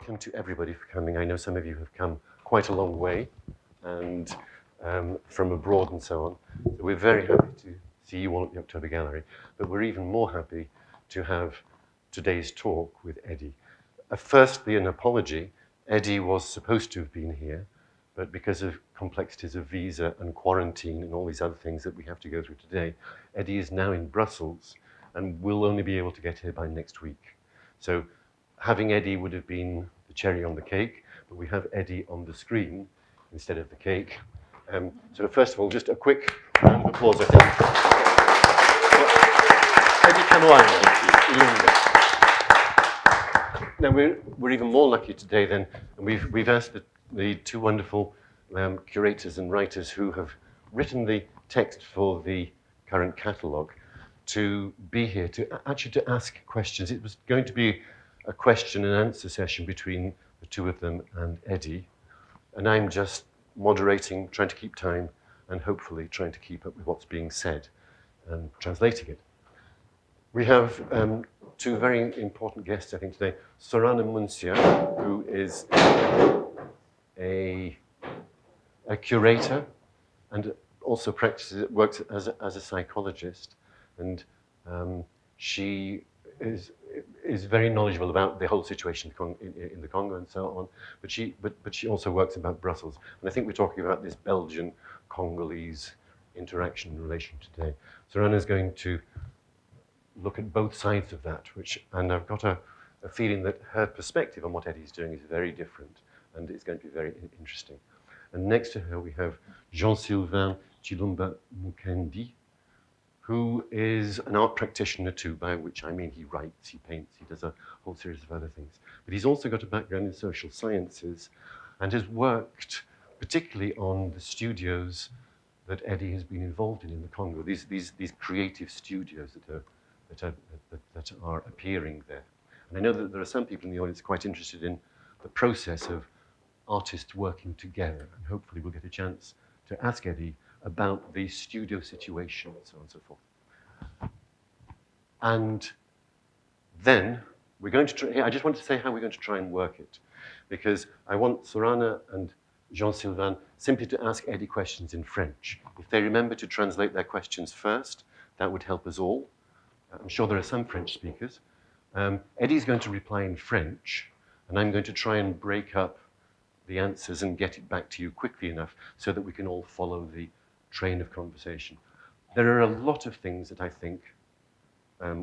welcome to everybody for coming. I know some of you have come quite a long way and from abroad and so on. So we're very happy to see you all at the October Gallery, but we're even more happy to have today's talk with Eddy. Firstly, an apology. Eddy was supposed to have been here, but because of complexities of visa and quarantine and all these other things that we have to go through today, Eddy is now in Brussels and will only be able to get here by next week. So having Eddy would have been the cherry on the cake, but we have Eddy on the screen instead of the cake. So first of all, just a quick round of applause, I think. Eddy Kamuanga Ilunga. Now we're even more lucky today then, and we've asked the two wonderful curators and writers who have written the text for the current catalogue to be here, to ask questions. It was going to be a question and answer session between the two of them and Eddy, and I'm just moderating, trying to keep time, and hopefully trying to keep up with what's being said and translating it. We have two very important guests, I think, today. Sorana Munsya, who is a curator and also works as a psychologist, and she is very knowledgeable about the whole situation in the Congo and so on, but she also works about Brussels. And I think we're talking about this Belgian-Congolese interaction and relation today. Sorana is going to look at both sides of that, and I've got a feeling that her perspective on what Eddy's doing is very different, and it's going to be very interesting. And next to her we have Jean-Sylvain Tshilumba Mukendi, who is an art practitioner too, by which I mean he writes, he paints, he does a whole series of other things. But he's also got a background in social sciences and has worked particularly on the studios that Eddy has been involved in the Congo, these creative studios that are appearing there. And I know that there are some people in the audience quite interested in the process of artists working together, and hopefully we'll get a chance to ask Eddy about the studio situation and so on and so forth. And then we're going to try, I just want to say how we're going to try and work it, because I want Sorana and Jean-Sylvain simply to ask Eddy questions in French. If they remember to translate their questions first, that would help us all. I'm sure there are some French speakers. Eddy's going to reply in French, and I'm going to try and break up the answers and get it back to you quickly enough so that we can all follow the train of conversation. There are a lot of things that I think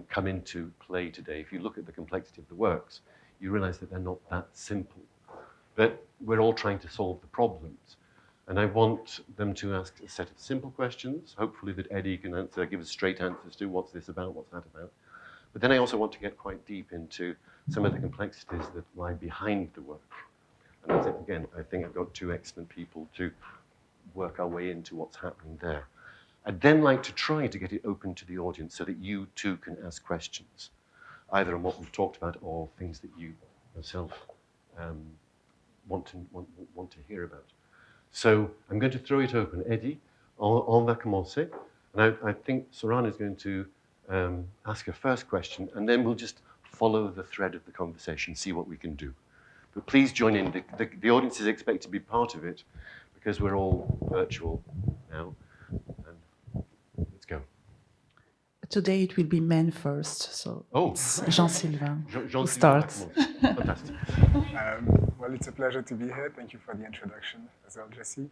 come into play today. If you look at the complexity of the works, you realize that they're not that simple. But we're all trying to solve the problems. And I want them to ask a set of simple questions, hopefully that Eddy can give us straight answers to what's this about, what's that about. But then I also want to get quite deep into some of the complexities that lie behind the work. And I think I've got two excellent people to work our way into what's happening there. I'd then like to try to get it open to the audience so that you too can ask questions, either on what we've talked about or things that you yourself want to hear about. So I'm going to throw it open. Eddy, on va commencer. And I think Sorana is going to ask her first question, and then we'll just follow the thread of the conversation, see what we can do. But please join in. The audience is expected to be part of it because we're all virtual now. And let's go. Today it will be men first, so it's Jean-Sylvain who starts. Fantastic. Well, it's a pleasure to be here. Thank you for the introduction as well, Jesse.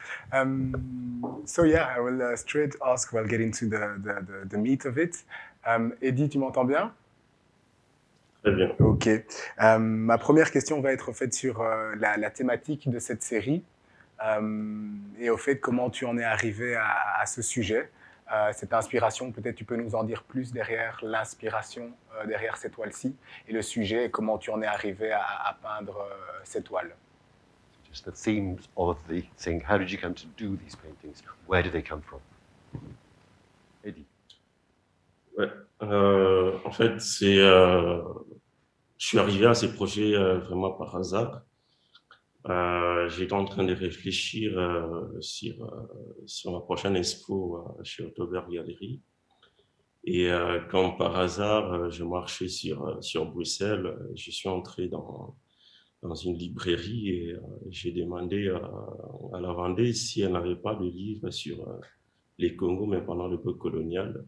So yeah, I will straight ask, we'll get into the meat of it. Eddy, tu m'entends bien? Très bien. Ok. Ma première question va être faite sur la thématique de cette série et au fait comment tu en es arrivé à ce sujet. Cette inspiration, peut-être tu peux nous en dire plus derrière l'inspiration, derrière cette toile-ci, et le sujet, et comment tu en es arrivé à peindre cette toile. Just the themes of the thing. How did you come to do these paintings? Where did they come from? Eddy. Ouais. En fait, je suis arrivé à ces projets vraiment par hasard. J'étais en train de réfléchir sur ma prochaine expo chez October Gallery. Et comme par hasard, je marchais sur Bruxelles, je suis entré dans dans une librairie et j'ai demandé à la vendeuse si elle n'avait pas de livre sur les Congos, mais pendant l'époque coloniale.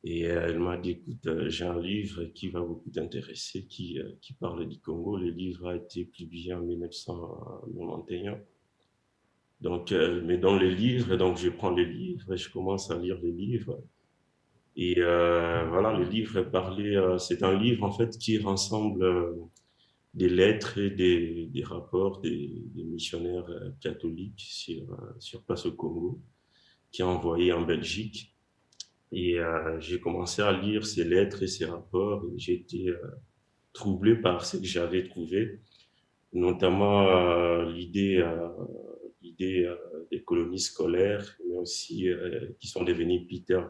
Et elle m'a dit, écoute, j'ai un livre qui va beaucoup t'intéresser, qui parle du Congo. Le livre a été publié en 1991. Donc, elle me donne les livres, et donc je prends les livres et je commence à lire les livres. Et voilà, le livre est parlé, c'est un livre en fait qui rassemble des lettres et des rapports des missionnaires catholiques sur place au Congo, qui ont envoyé en Belgique. Et j'ai commencé à lire ces lettres et ces rapports et j'ai été troublé par ce que j'avais trouvé, notamment l'idée des colonies scolaires, mais aussi qui sont devenues plus tard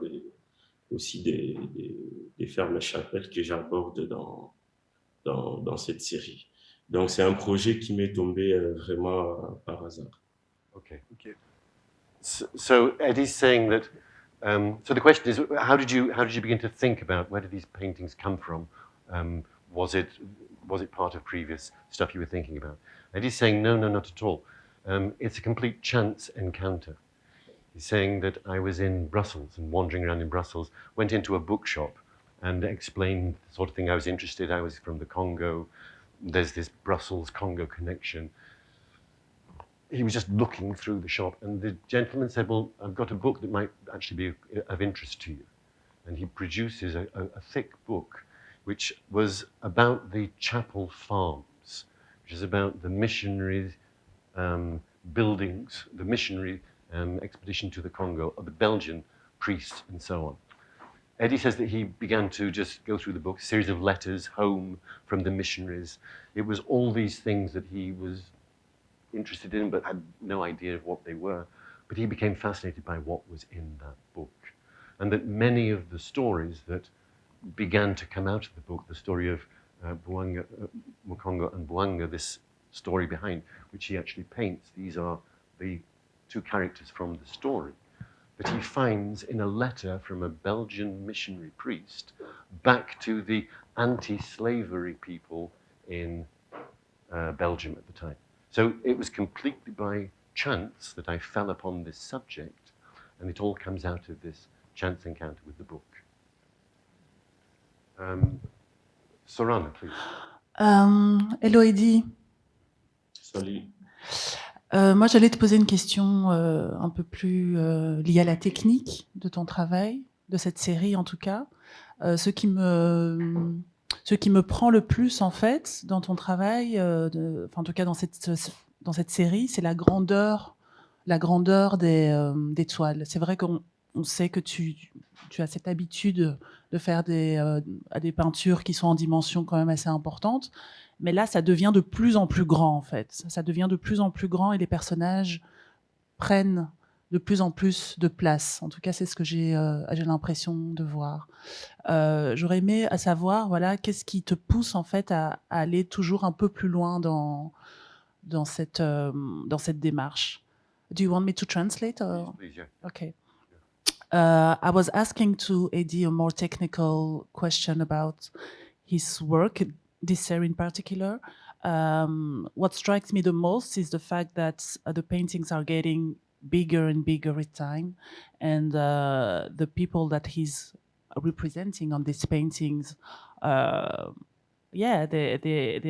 aussi des fermes chapelles que j'aborde dans cette série. Donc c'est un projet qui m'est tombé vraiment par hasard. Okay. So Eddy's saying that. So the question is, how did you begin to think about where did these paintings come from? Was it part of previous stuff you were thinking about? Eddy's saying no, not at all. It's a complete chance encounter. He's saying that I was in Brussels and wandering around in Brussels, went into a bookshop and explained the sort of thing I was interested in. I was from the Congo. There's this Brussels-Congo connection. He was just looking through the shop, and the gentleman said, well, I've got a book that might actually be of interest to you. And he produces a thick book, which was about the chapel farms, which is about the missionary buildings, the missionary expedition to the Congo, of the Belgian priests and so on. Eddy says that he began to just go through the book, a series of letters home from the missionaries. It was all these things that he was interested in but had no idea of what they were. But he became fascinated by what was in that book. And that many of the stories that began to come out of the book, the story of Mukongo and Bwanga, this story behind, which he actually paints, these are the two characters from the story, that he finds in a letter from a Belgian missionary priest back to the anti-slavery people in Belgium at the time. So it was completely by chance that I fell upon this subject, and it all comes out of this chance encounter with the book. Sorana, please. Hello Eddy. Salut. Moi, j'allais te poser une question un peu plus liée à la technique de ton travail, de cette série en tout cas. Ce qui me prend le plus en fait dans ton travail, en tout cas dans cette série, c'est la grandeur des toiles. C'est vrai qu'on sait que tu as cette habitude de faire des peintures qui sont en dimension quand même assez importante. Mais là, ça devient de plus en plus grand, en fait. Ça devient de plus en plus grand et les personnages prennent de plus en plus de place. En tout cas, c'est ce que j'ai l'impression de voir. J'aurais aimé à savoir, voilà, qu'est-ce qui te pousse, en fait, à aller toujours un peu plus loin dans cette démarche. Do you want me to translate? Or? Please, yeah. Okay. I was asking to Eddy a more technical question about his work, this series in particular. What strikes me the most is the fact that the paintings are getting bigger and bigger with time, and the people that he's representing on these paintings, they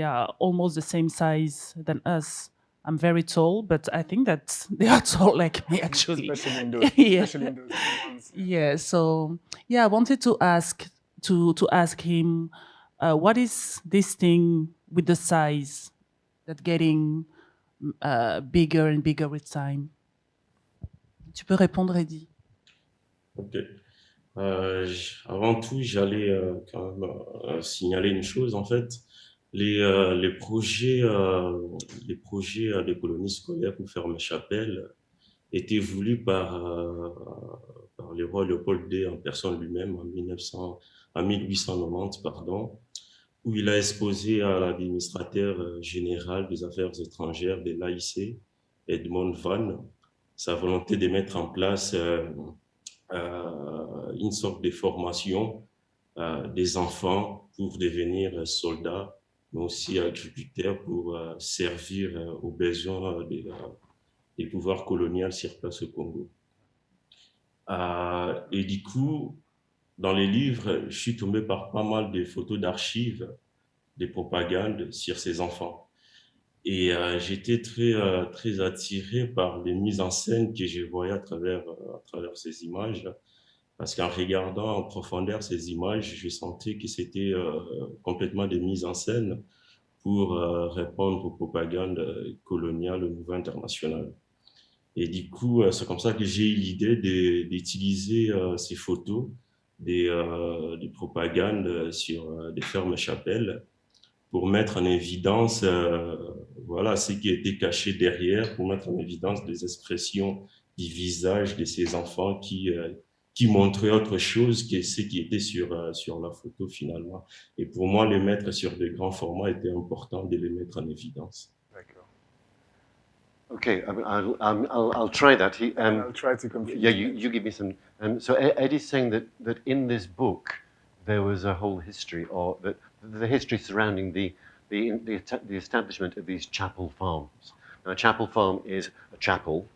are almost the same size than us. I'm very tall, but I think that they are tall like me, actually. Especially in those, Yeah. especially in those ones. Yeah. So I wanted to ask him, what is this thing with the size that getting bigger and bigger with time? Tu peux répondre, Eddy. Ok. Avant tout, j'allais quand même signaler une chose. En fait, les projets des colonies scolaires pour faire mes chapelles étaient voulus par le roi Léopold II en personne lui-même en 1890, où il a exposé à l'administrateur général des affaires étrangères de l'AIC, Edmond Van, sa volonté de mettre en place une sorte de formation des enfants pour devenir soldats mais aussi agriculteurs pour servir aux besoins des pouvoirs coloniaux sur place au Congo. Et du coup, dans les livres, je suis tombé par pas mal de photos d'archives, des propagandes sur ces enfants. Et j'étais très attiré par les mises en scène que je voyais à travers ces images. Parce qu'en regardant en profondeur ces images, je sentais que c'était complètement des mises en scène pour répondre aux propagandes coloniales au niveau international. Et du coup, c'est comme ça que j'ai eu l'idée d'utiliser ces photos des propagandes sur des fermes chapelles pour mettre en évidence voilà, ce qui était caché derrière, pour mettre en évidence des expressions du visage de ces enfants qui montraient autre chose que ce qui était sur la photo finalement. Et pour moi, les mettre sur des grands formats était important de les mettre en évidence. D'accord. Okay, I'll try that. I'll try to complete. Yeah, you give me some. So Eddie's saying that in this book there was a whole history, or that the history surrounding the establishment of these chapel farms. Now, a chapel farm is a chapel,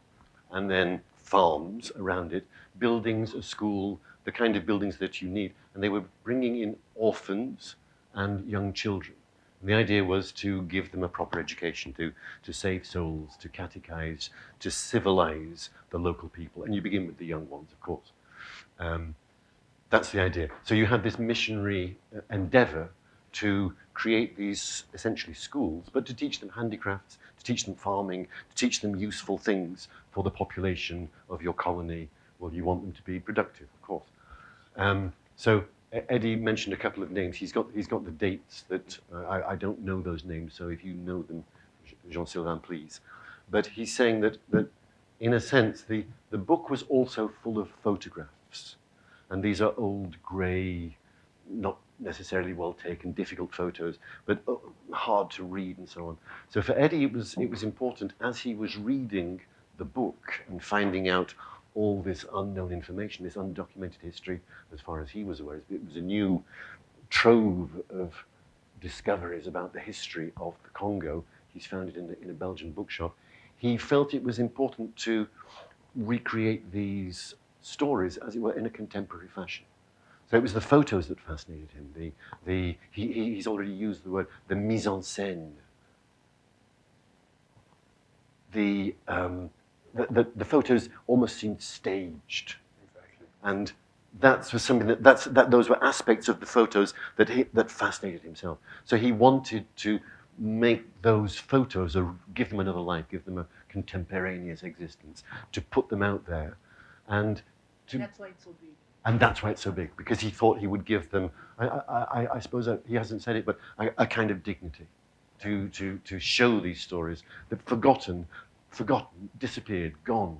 and then farms around it, buildings, a school, the kind of buildings that you need, and they were bringing in orphans and young children. And the idea was to give them a proper education, to save souls, to catechize, to civilize the local people. And you begin with the young ones, of course. That's the idea. So you had this missionary endeavor to create these essentially schools, but to teach them handicrafts, to teach them farming, to teach them useful things for the population of your colony. Well, you want them to be productive, of course. So Eddy mentioned a couple of names. He's got the dates that I don't know those names. So if you know them, Jean-Sylvain, please. But he's saying that in a sense the book was also full of photographs, and these are old, grey, not necessarily well taken, difficult photos, but hard to read and so on. So for Eddy, it was important as he was reading the book and finding out all this unknown information, this undocumented history, as far as he was aware. It was a new trove of discoveries about the history of the Congo. He's found it in a Belgian bookshop. He felt it was important to recreate these stories, as it were, in a contemporary fashion. So it was the photos that fascinated him. He's already used the word, the mise en scène. The photos almost seemed staged. Exactly. And that was something those were aspects of the photos that fascinated himself. So he wanted to make those photos, or give them another life, give them a contemporaneous existence, to put them out there. And that's why it's so big. And that's why it's so big, because he thought he would give them, I suppose he hasn't said it, but a kind of dignity to show these stories that forgotten, disappeared, gone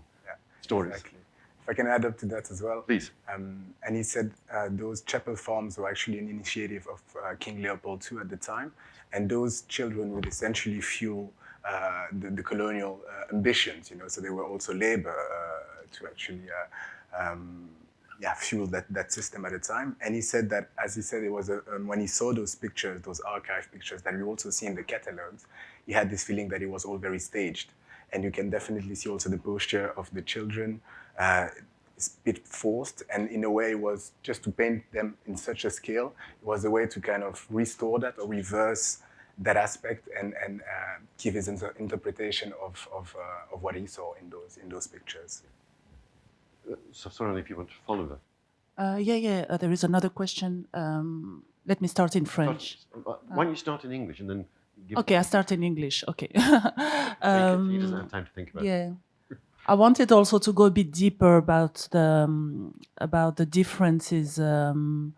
stories. Exactly. If I can add up to that as well. Please. And he said those chapel farms were actually an initiative of King Leopold II at the time, and those children would essentially fuel the colonial ambitions, so they were also labor to actually fuel that system at the time. And he said that, as he said, it was when he saw those pictures, those archive pictures that we also see in the catalogs, he had this feeling that it was all very staged. And you can definitely see also the posture of the children. It's a bit forced, and in a way it was just to paint them in such a scale. It was a way to kind of restore that or reverse that aspect and give his interpretation of what he saw in those pictures. So sorry if you want to follow that. There is another question. Let me start in French. Why don't you start in English and then give... Okay, I start in English. Okay. He doesn't have time to think about it. Yeah. I wanted also to go a bit deeper about the differences on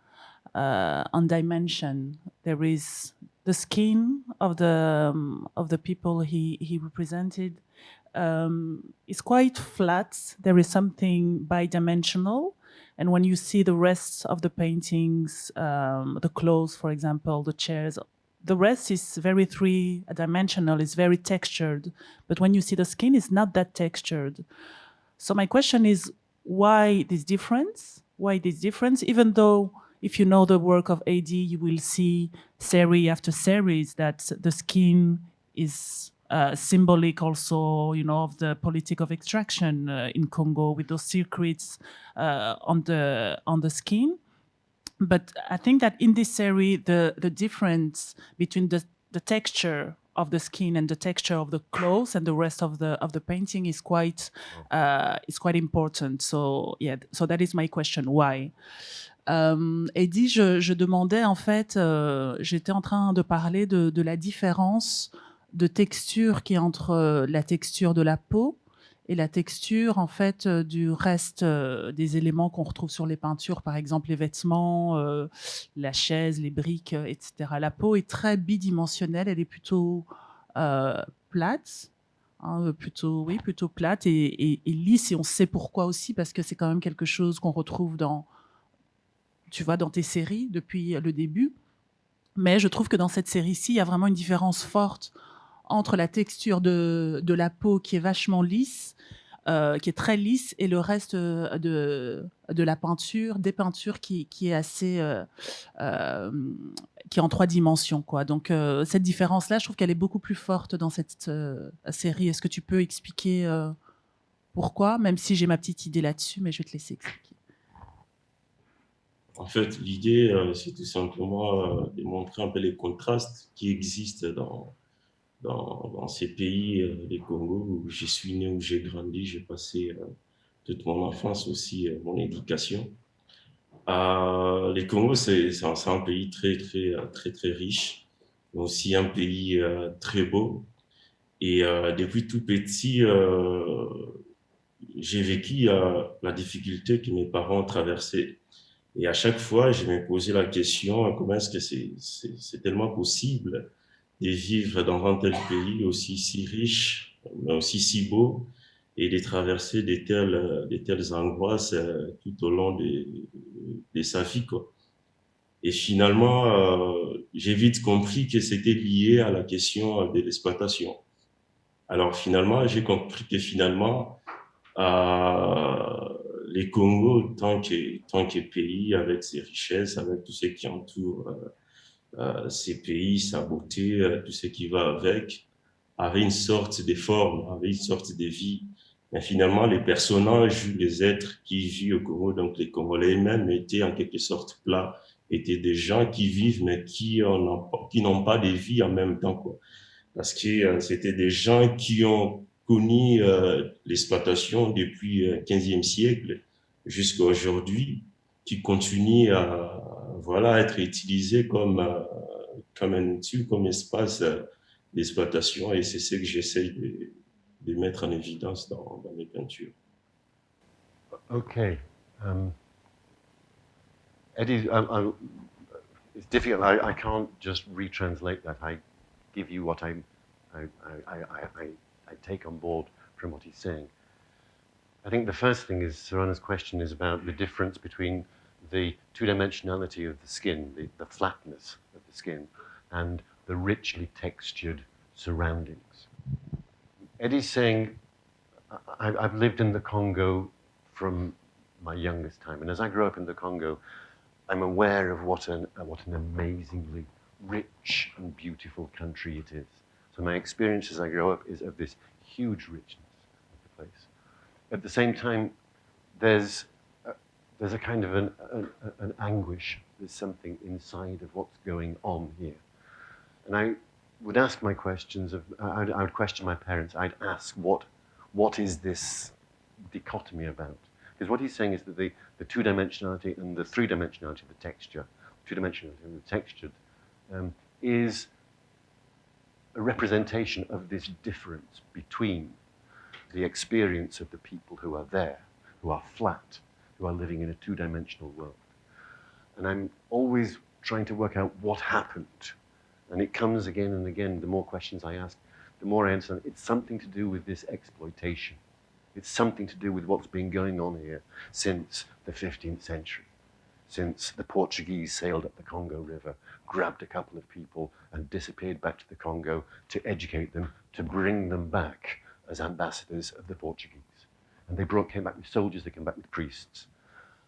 dimension. There is the skin of the people he represented. It's quite flat. There is something bidimensional, and when you see the rest of the paintings, the clothes, for example, the chairs, the rest is very three-dimensional. It's very textured, but when you see the skin, it's not that textured. So my question is, why this difference? Why this difference? Even though if you know the work of AD, you will see series after series that the skin is symbolic also, of the politic of extraction in Congo with those circuits on the skin. But I think that in this series, the difference between the texture of the skin and the texture of the clothes and the rest of the painting is quite important. So yeah, so that is my question. Why? Eddy, je demandais en fait, j'étais en train de parler de la différence de texture qui est entre la texture de la peau et la texture en fait du reste des éléments qu'on retrouve sur les peintures, par exemple les vêtements, la chaise, les briques, etc. La peau est très bidimensionnelle, elle est plutôt plate, hein, plutôt plate et lisse, et on sait pourquoi aussi, parce que c'est quand même quelque chose qu'on retrouve dans tes séries depuis le début. Mais je trouve que dans cette série-ci, il y a vraiment une différence forte entre la texture de la peau qui est vachement lisse, qui est très lisse, et le reste de la peinture, des peintures qui est assez... qui est en 3 dimensions, quoi. Donc, cette différence-là, je trouve qu'elle est beaucoup plus forte dans cette série. Est-ce que tu peux expliquer pourquoi? Même si j'ai ma petite idée là-dessus, mais je vais te laisser expliquer. En fait, l'idée, c'est tout simplement de montrer un peu les contrastes qui existent dans ces pays, les Congo, où je suis né, où j'ai grandi, j'ai passé toute mon enfance aussi, mon éducation. Les Congos, c'est un pays très riche, mais aussi un pays très beau. Et depuis tout petit, j'ai vécu la difficulté que mes parents ont traversée. Et à chaque fois, je me posais la question, comment est-ce que c'est tellement possible de vivre dans un tel pays aussi si riche, mais aussi si beau, et de traverser de telles angoisses tout au long de sa vie, quoi. Et finalement, j'ai vite compris que c'était lié à la question de l'exploitation. Alors finalement, j'ai compris que finalement, les Congo, tant que pays, avec ses richesses, avec tout ce qui entoure ces pays, sa beauté, tout ce qui va avec, avait une sorte de forme, avait une sorte de vie. Mais finalement, les personnages, les êtres qui vivent au Congo, donc les Congolais eux-mêmes, étaient en quelque sorte plats, étaient des gens qui vivent, mais qui n'ont pas de vie en même temps, quoi. Parce que c'était des gens qui ont connu l'exploitation depuis le 15e siècle jusqu'à aujourd'hui, qui continuent à être utilisés comme un outil, comme espace d'exploitation, et c'est ce que j'essaye de mettre en évidence dans mes peintures. Okay. Eddy, it's difficult. I can't just retranslate that. I give you what I take on board from what he's saying. I think the first thing is Sorana's question is about the difference between the two-dimensionality of the skin, the flatness of the skin, and the richly textured surroundings. Eddie's saying, I've lived in the Congo from my youngest time, and as I grew up in the Congo, I'm aware of what an amazingly rich and beautiful country it is. So my experience as I grow up is of this huge richness of the place. At the same time, there's a kind of an anguish. There's something inside of what's going on here. And I would ask my questions I would question my parents. I'd ask, what is this dichotomy about? Because what he's saying is that the two-dimensionality and the three-dimensionality, the texture, two-dimensionality and the textured, is a representation of this difference between the experience of the people who are there, who are flat, who are living in a two-dimensional world. And I'm always trying to work out what happened. And it comes again and again, the more questions I ask, the more I understand it's something to do with this exploitation. It's something to do with what's been going on here since the 15th century, since the Portuguese sailed up the Congo River, grabbed a couple of people and disappeared back to the Congo to educate them, to bring them back as ambassadors of the Portuguese. And they came back with soldiers, they came back with priests.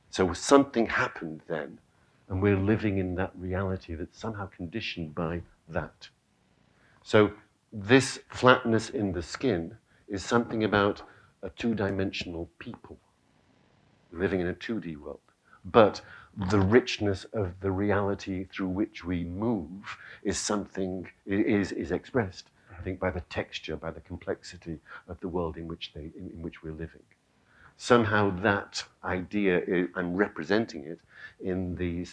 So something happened then, and we're living in that reality that's somehow conditioned by that. So this flatness in the skin is something about a two-dimensional people living in a 2D world. But the richness of the reality through which we move is something, is expressed, I think, by the texture, by the complexity of the world in which we're living. Somehow that idea, I'm representing it in the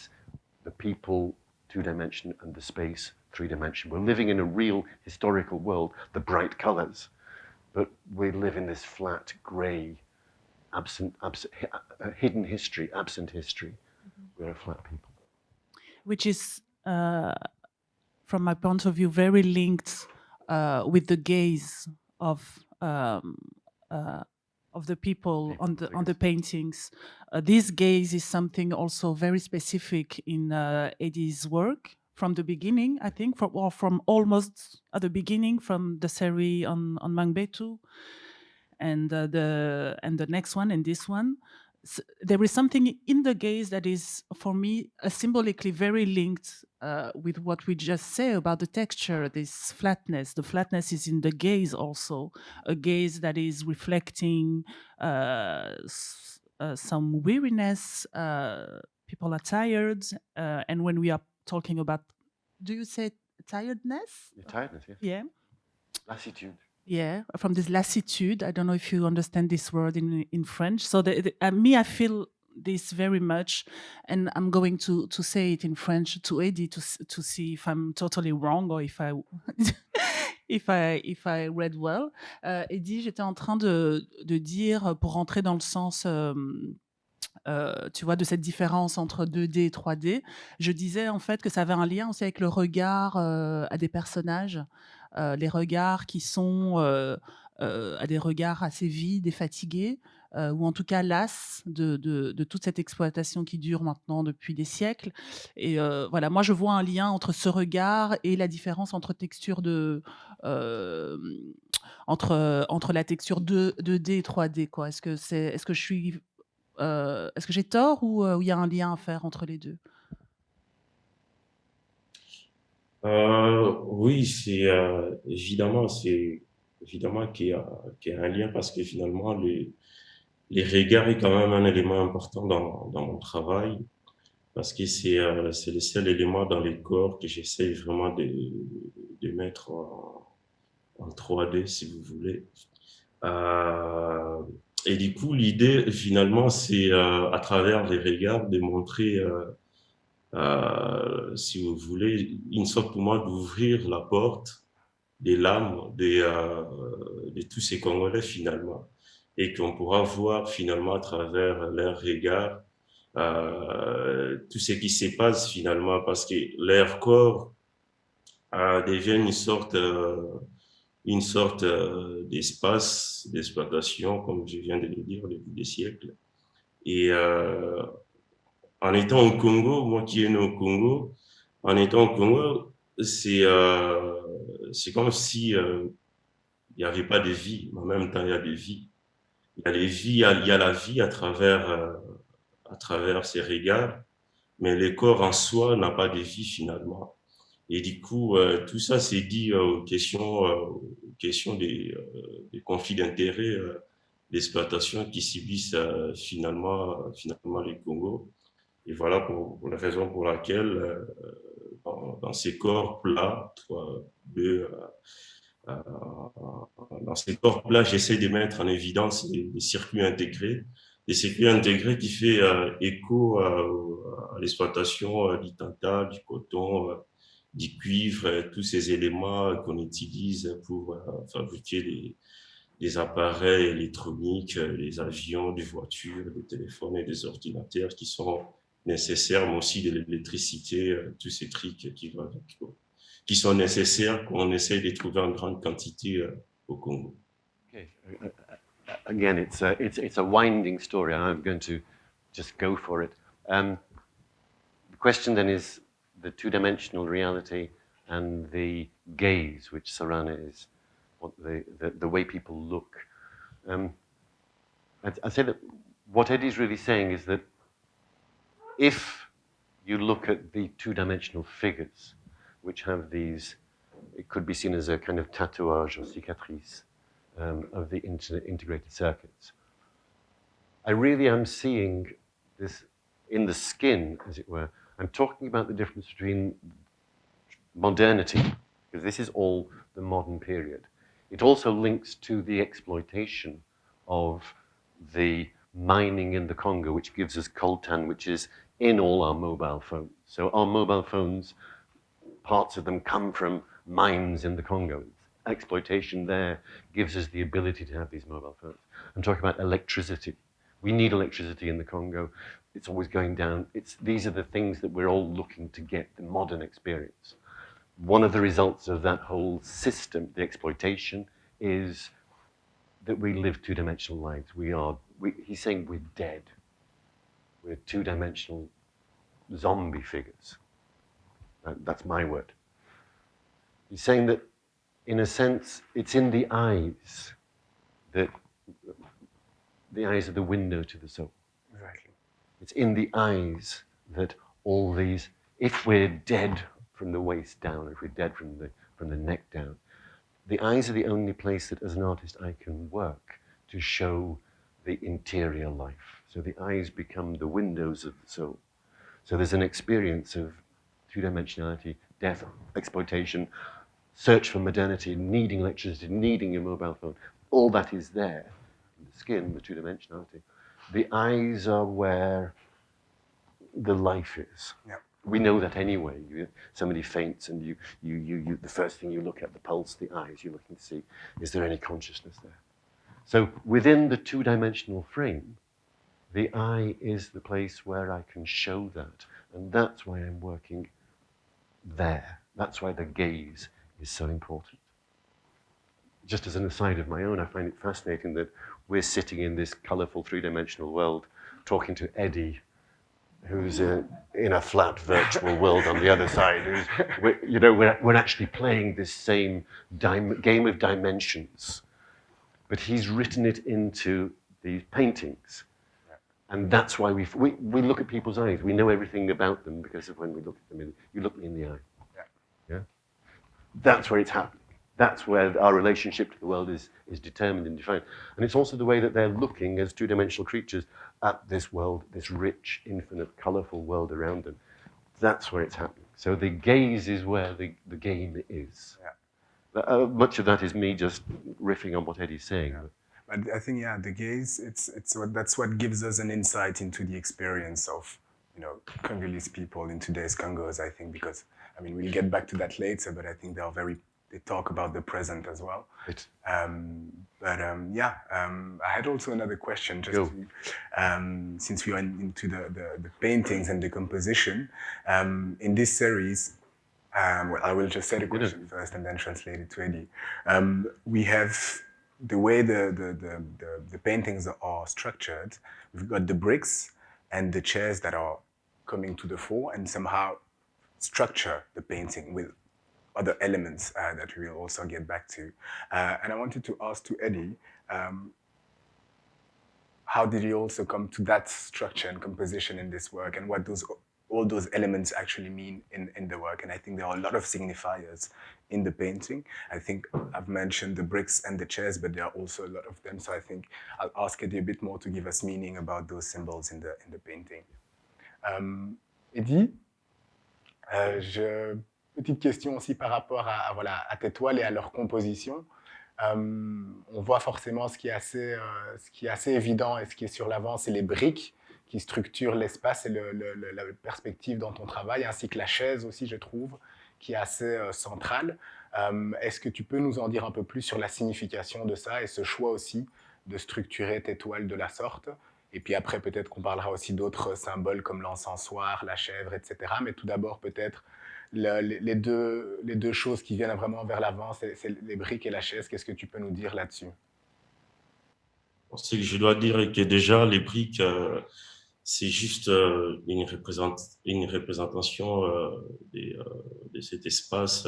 people 2-dimension and the space 3-dimension. We're living in a real historical world, the bright colors, but we live in this flat, gray, hidden history, absent history. We're a flat people. Which is, from my point of view, very linked with the gaze of the people on the paintings. This gaze is something also very specific in Eddy's work from the beginning, I think, from almost at the beginning, from the series on Mangbetu, and the next one and this one. So there is something in the gaze that is, for me, symbolically very linked with what we just say about the texture, this flatness. The flatness is in the gaze also, a gaze that is reflecting some weariness. People are tired, and when we are talking about, do you say tiredness? Tiredness, yes. Yeah. Lassitude. Yeah, from this lassitude. I don't know if you understand this word in French. So me, I feel this very much, and I'm going to say it in French to Eddy to see if I'm totally wrong or if I if I read well. Eddy, j'étais en train de dire, pour rentrer dans le sens tu vois, de cette différence entre 2D et 3D, je disais en fait que ça avait un lien aussi avec le regard à des personnages, les regards qui sont à des regards assez vides et fatigués, ou en tout cas las de toute cette exploitation qui dure maintenant depuis des siècles. Et voilà, moi je vois un lien entre ce regard et la différence entre texture entre la texture 2D et 3D, quoi. Est-ce que je suis est-ce que j'ai tort ou il y a un lien à faire entre les deux? Oui, c'est évidemment qu'il y a un lien parce que finalement, les regards est quand même un élément important dans mon travail parce que c'est le seul élément dans les corps que j'essaie vraiment de mettre en 3D, si vous voulez. Et du coup, l'idée, finalement, c'est à travers les regards de montrer, si vous voulez, une sorte pour moi d'ouvrir la porte des l'âme de tous ces Congolais, finalement. Et qu'on pourra voir, finalement, à travers leurs regards, tout ce qui se passe, finalement, parce que leur corps devient une sorte d'espace d'exploitation, comme je viens de le dire, depuis des siècles. Et en étant au Congo, moi qui est né au Congo, en étant au Congo, c'est comme si il n'y avait pas de vie, mais en même temps il y a des vies. Il y a les vies, il y a la vie à travers ces regards, mais le corps en soi n'a pas de vie finalement. Et du coup, tout ça c'est dit aux questions des conflits d'intérêts, d'exploitation qui subissent finalement les Congos. Et voilà pour la raison pour laquelle dans ces corps plats, dans ces corps plats, j'essaie de mettre en évidence des circuits intégrés, qui fait écho à l'exploitation du tantal, du coton, du cuivre, tous ces éléments qu'on utilise pour fabriquer des appareils électroniques, les avions, des voitures, des téléphones et des ordinateurs qui sont nécessaires, mais aussi de l'électricité, tous ces trucs qui sont nécessaires, qu'on essaie de trouver en grande quantité au Congo. Okay. Again, it's a winding story, and I'm going to just go for it. The question then is the two-dimensional reality and the gaze, which Sorana is, the way people look. I'd say that what Eddy's really saying is that if you look at the two-dimensional figures, which have these, it could be seen as a kind of tatouage or cicatrice of the integrated circuits. I really am seeing this in the skin, as it were. I'm talking about the difference between modernity, because this is all the modern period. It also links to the exploitation of the mining in the Congo, which gives us coltan, which is in all our mobile phones. So our mobile phones, parts of them come from mines in the Congo. Exploitation there gives us the ability to have these mobile phones. I'm talking about electricity. We need electricity in the Congo. It's always going down. These are the things that we're all looking to get, the modern experience. One of the results of that whole system, the exploitation, is that we live two-dimensional lives. He's saying we're dead. We're two-dimensional zombie figures. That's my word. He's saying that, in a sense, it's in the eyes that the eyes are the window to the soul. Exactly. It's in the eyes that all these, if we're dead from the waist down, if we're dead from the neck down, the eyes are the only place that, as an artist, I can work to show the interior life. So the eyes become the windows of the soul. So there's an experience of two-dimensionality, death, exploitation, search for modernity, needing electricity, needing your mobile phone. All that is there in the skin, the two-dimensionality. The eyes are where the life is. Yeah. We know that anyway. Somebody faints and the first thing you look at, the pulse, the eyes, you're looking to see, is there any consciousness there? So within the two-dimensional frame, the eye is the place where I can show that. And that's why I'm working there. That's why the gaze is so important. Just as an aside of my own, I find it fascinating that we're sitting in this colorful three-dimensional world talking to Eddy, who's in a flat virtual world on the other side. We're actually playing this same game of dimensions, but he's written it into these paintings. And that's why we look at people's eyes. We know everything about them because of when we look at them. You look me in the eye. Yeah? That's where it's happening. That's where our relationship to the world is determined and defined. And it's also the way that they're looking as two-dimensional creatures at this world, this rich, infinite, colorful world around them. That's where it's happening. So the gaze is where the game is. Yeah. Much of that is me just riffing on what Eddy's saying. Yeah. But I think, the gaze, that's what gives us an insight into the experience of, Congolese people in today's Congos, I think, because, we'll get back to that later, but I think they talk about the present as well. I had also another question, since we are into the paintings and the composition. In this series, I will just say the question first and then translate it to Eddy. We have the way the paintings are structured. We've got the bricks and the chairs that are coming to the fore and somehow structure the painting with other elements that we will also get back to. And I wanted to ask to Eddy, how did you also come to that structure and composition in this work, and what all those elements actually mean in the work? And I think there are a lot of signifiers in the painting. I think I've mentioned the bricks and the chairs, but there are also a lot of them. So I think I'll ask Eddy a bit more to give us meaning about those symbols in the painting. Eddy, petite question aussi par rapport à tes toiles et à leur composition. On voit forcément ce qui est assez évident et ce qui est sur l'avant, c'est les briques qui structurent l'espace et la perspective dans ton travail, ainsi que la chaise aussi, je trouve, qui est assez centrale. Est-ce que tu peux nous en dire un peu plus sur la signification de ça et ce choix aussi de structurer tes toiles de la sorte? Et puis après, peut-être qu'on parlera aussi d'autres symboles comme l'encensoir, la chèvre, etc. Mais tout d'abord, peut-être, les deux choses qui viennent vraiment vers l'avant, c'est les briques et la chaise. Qu'est-ce que tu peux nous dire là-dessus? Je dois dire que déjà, les briques, c'est juste une représentation de cet espace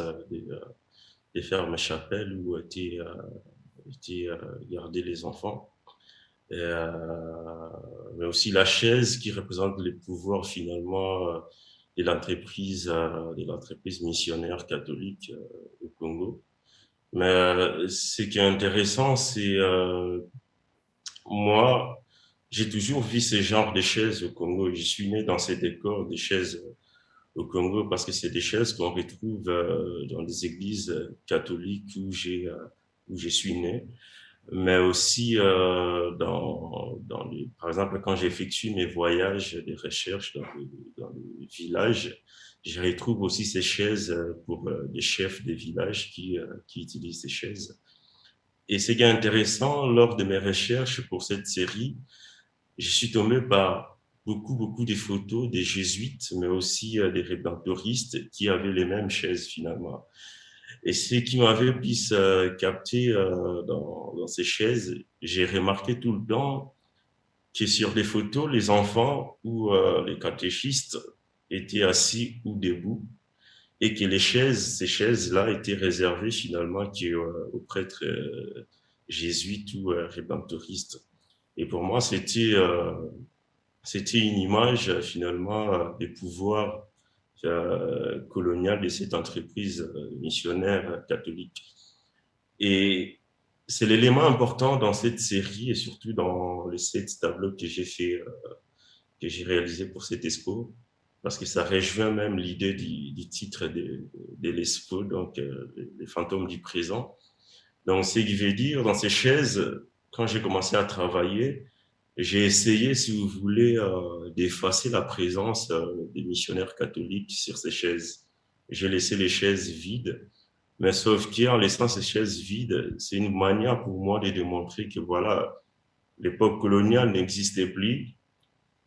des fermes chapelles où étaient gardés les enfants. Mais aussi la chaise qui représente les pouvoirs finalement de l'entreprise missionnaire catholique au Congo. Mais ce qui est intéressant, c'est moi, j'ai toujours vu ce genre de chaises au Congo. Je suis né dans ces décors des chaises au Congo parce que c'est des chaises qu'on retrouve dans des églises catholiques où je suis né, mais aussi par exemple, quand j'effectue mes voyages de recherche dans les villages, je retrouve aussi ces chaises pour des chefs des villages qui utilisent ces chaises. Et ce qui est intéressant, lors de mes recherches pour cette série, je suis tombé par beaucoup de photos des jésuites, mais aussi des rédemptoristes qui avaient les mêmes chaises finalement. Et ce qui m'avait plus capté dans ces chaises, j'ai remarqué tout le temps que sur des photos, les enfants ou les catéchistes étaient assis ou debout et que ces chaises-là étaient réservées finalement aux prêtres jésuites ou rédemptoristes. Et pour moi, c'était une image finalement des pouvoirs colonial de cette entreprise missionnaire catholique. Et c'est l'élément important dans cette série et surtout dans les 7 tableaux que j'ai réalisé pour cette expo, parce que ça rejoint même l'idée du titre de l'expo, donc les fantômes du présent. Donc, ce qui veut dire, dans ces chaises, quand j'ai commencé à travailler, j'ai essayé, si vous voulez, d'effacer la présence des missionnaires catholiques sur ces chaises. J'ai laissé les chaises vides, mais sauf qu'en laissant ces chaises vides, c'est une manière pour moi de démontrer que voilà, l'époque coloniale n'existait plus,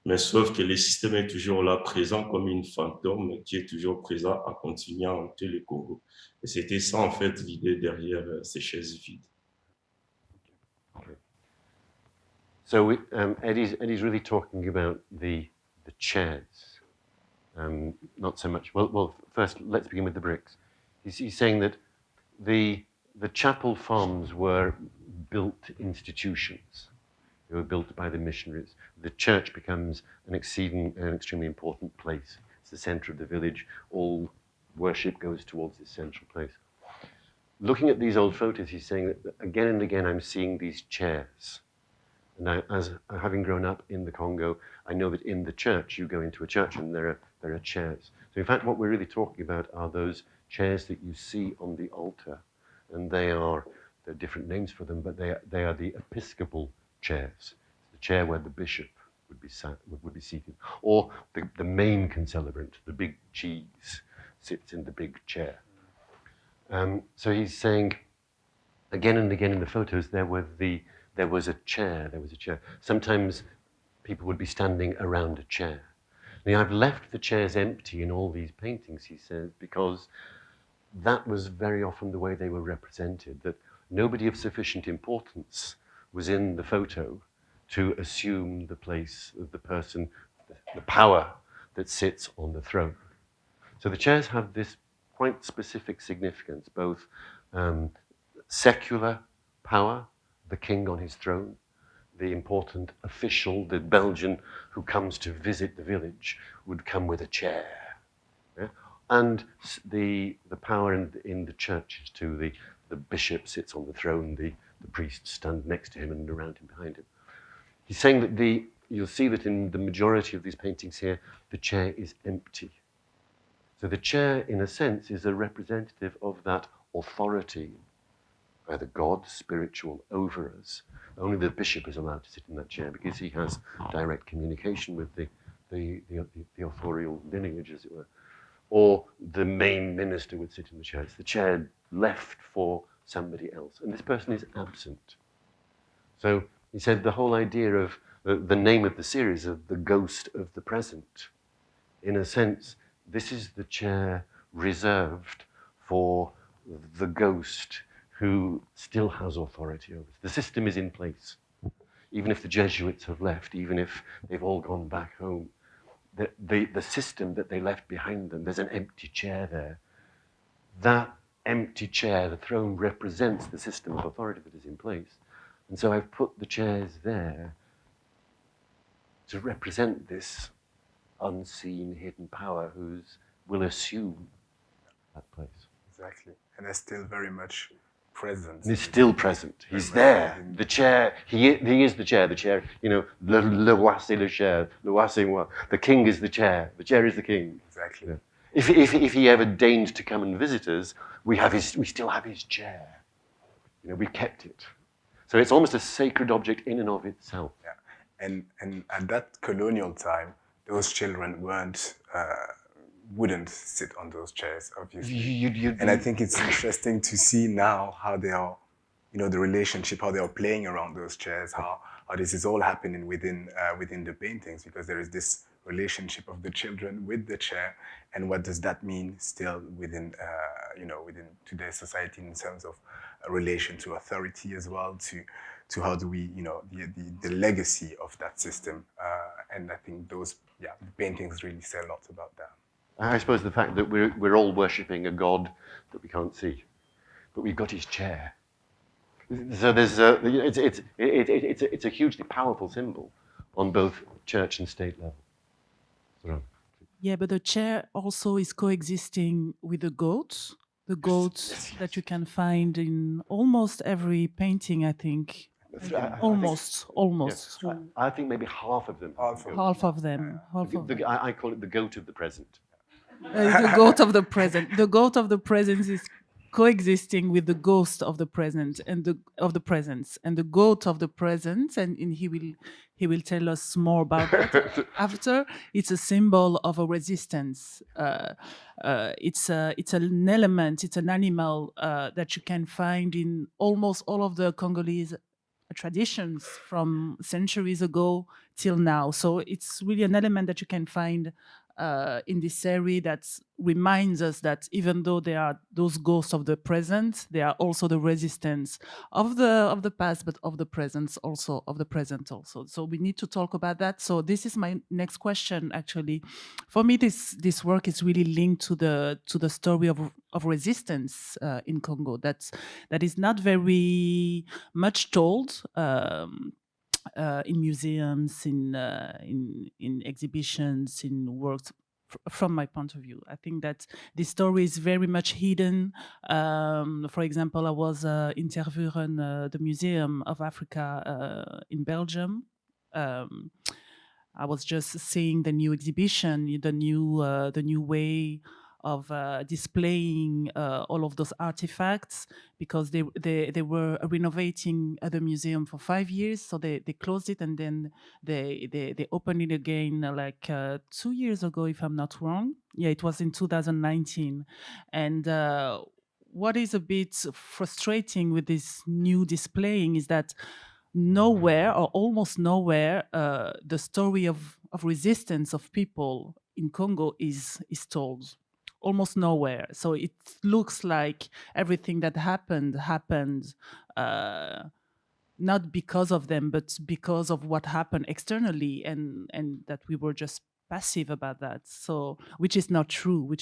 mais sauf que le système est toujours là, présent comme une fantôme qui est toujours présent à continuer à hanter le Congo. Et c'était ça, en fait, l'idée derrière ces chaises vides. Okay. So Eddy's really talking about the chairs, not so much. Well, first let's begin with the bricks. He's saying that the chapel farms were built institutions. They were built by the missionaries. The church becomes an extremely important place. It's the center of the village. All worship goes towards this central place. Looking at these old photos, he's saying that again and again I'm seeing these chairs. And having grown up in the Congo, I know that in the church, you go into a church and there are chairs. So in fact, what we're really talking about are those chairs that you see on the altar. And there are different names for them, but they are the episcopal chairs. The chair where the bishop would be seated. Or the main concelebrant, the big cheese, sits in the big chair. So he's saying, again and again in the photos, there was a chair. Sometimes people would be standing around a chair. Now, I've left the chairs empty in all these paintings, he says, because that was very often the way they were represented, that nobody of sufficient importance was in the photo to assume the place of the person, the power that sits on the throne. So the chairs have this quite specific significance, both secular power, the king on his throne, the important official, the Belgian who comes to visit the village, would come with a chair. Yeah? And the power in the churches too, the bishop sits on the throne, the priests stand next to him and around him, behind him. He's saying that you'll see that in the majority of these paintings here, the chair is empty. So the chair, in a sense, is a representative of that authority, either God, spiritual, over us. Only the bishop is allowed to sit in that chair because he has direct communication with the authorial lineage, as it were. Or the main minister would sit in the chair. It's the chair left for somebody else. And this person is absent. So he said the whole idea of the name of the series of the ghost of the present. In a sense, this is the chair reserved for the ghost who still has authority over us. The system is in place. Even if the Jesuits have left, even if they've all gone back home, the system that they left behind them, there's an empty chair there. That empty chair, the throne, represents the system of authority that is in place. And so I've put the chairs there to represent this unseen, hidden power will assume that place. Exactly. And they're still very much present. And he's still present. He's there. The chair. He is the chair. The chair. You know, le roi c'est le chair. Le roi c'est moi. The king is the chair. The chair is the king. Exactly. Yeah. If he ever deigned to come and visit us, we still have his chair. You know, we kept it. So it's almost a sacred object in and of itself. Yeah. And at that colonial time, those children wouldn't sit on those chairs, obviously. And I think it's interesting to see now how they are, you know, the relationship, how they are playing around those chairs, how this is all happening within the paintings, because there is this relationship of the children with the chair, and what does that mean still within, you know, within today's society in terms of relation to authority as well, to how do we, you know, the legacy of that system, and I think those, the paintings really say a lot about that. I suppose the fact that we're all worshipping a god that we can't see, but we've got his chair. So there's it's a hugely powerful symbol on both church and state level. So, Yeah, but the chair also is coexisting with the goat. The goat that you can find in almost every painting, I think. Almost. Yeah, I think maybe half of them. Half of them. I call it the goat of the present. The goat of the present. The goat of the present is coexisting with the ghost of the present and of the presence, and the goat of the present, and he will tell us more about that after. It's a symbol of a resistance. It's an element. It's an animal that you can find in almost all of the Congolese traditions from centuries ago till now. So it's really an element that you can find in this series that reminds us that even though there are those ghosts of the present, there are also the resistance of the past, but of the present also, of the present also. So we need to talk about that. So this is my next question. Actually, for me, this work is really linked to the story of resistance in Congo. That is not very much told. In museums, in exhibitions, in works, from my point of view. I think that this story is very much hidden. For example, I was interviewing the Museum of Africa in Belgium. I was just seeing the new exhibition, the new way of displaying all of those artifacts, because they were renovating the museum for 5 years, so they closed it and then they opened it again like 2 years ago, if I'm not wrong. Yeah, it was in 2019. And what is a bit frustrating with this new displaying is that nowhere, or almost nowhere, the story of resistance of people in Congo is told. Almost nowhere. So it looks like everything that happened not because of them, but because of what happened externally, and that we were just passive about that. So, which is not true.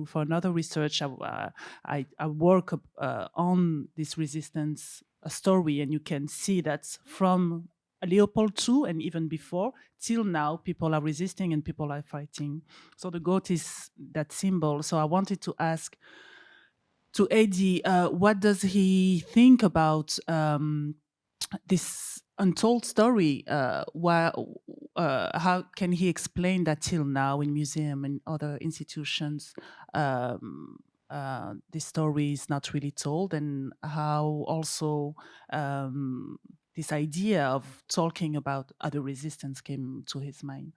For another research, I work on this resistance story, and you can see that from Leopold II and even before till now, people are resisting and people are fighting. So the goat is that symbol. So I wanted to ask to Eddy, what does he think about this untold story? How can he explain that till now in museum and other institutions, this story is not really told, and how also this idea of talking about other resistance came to his mind.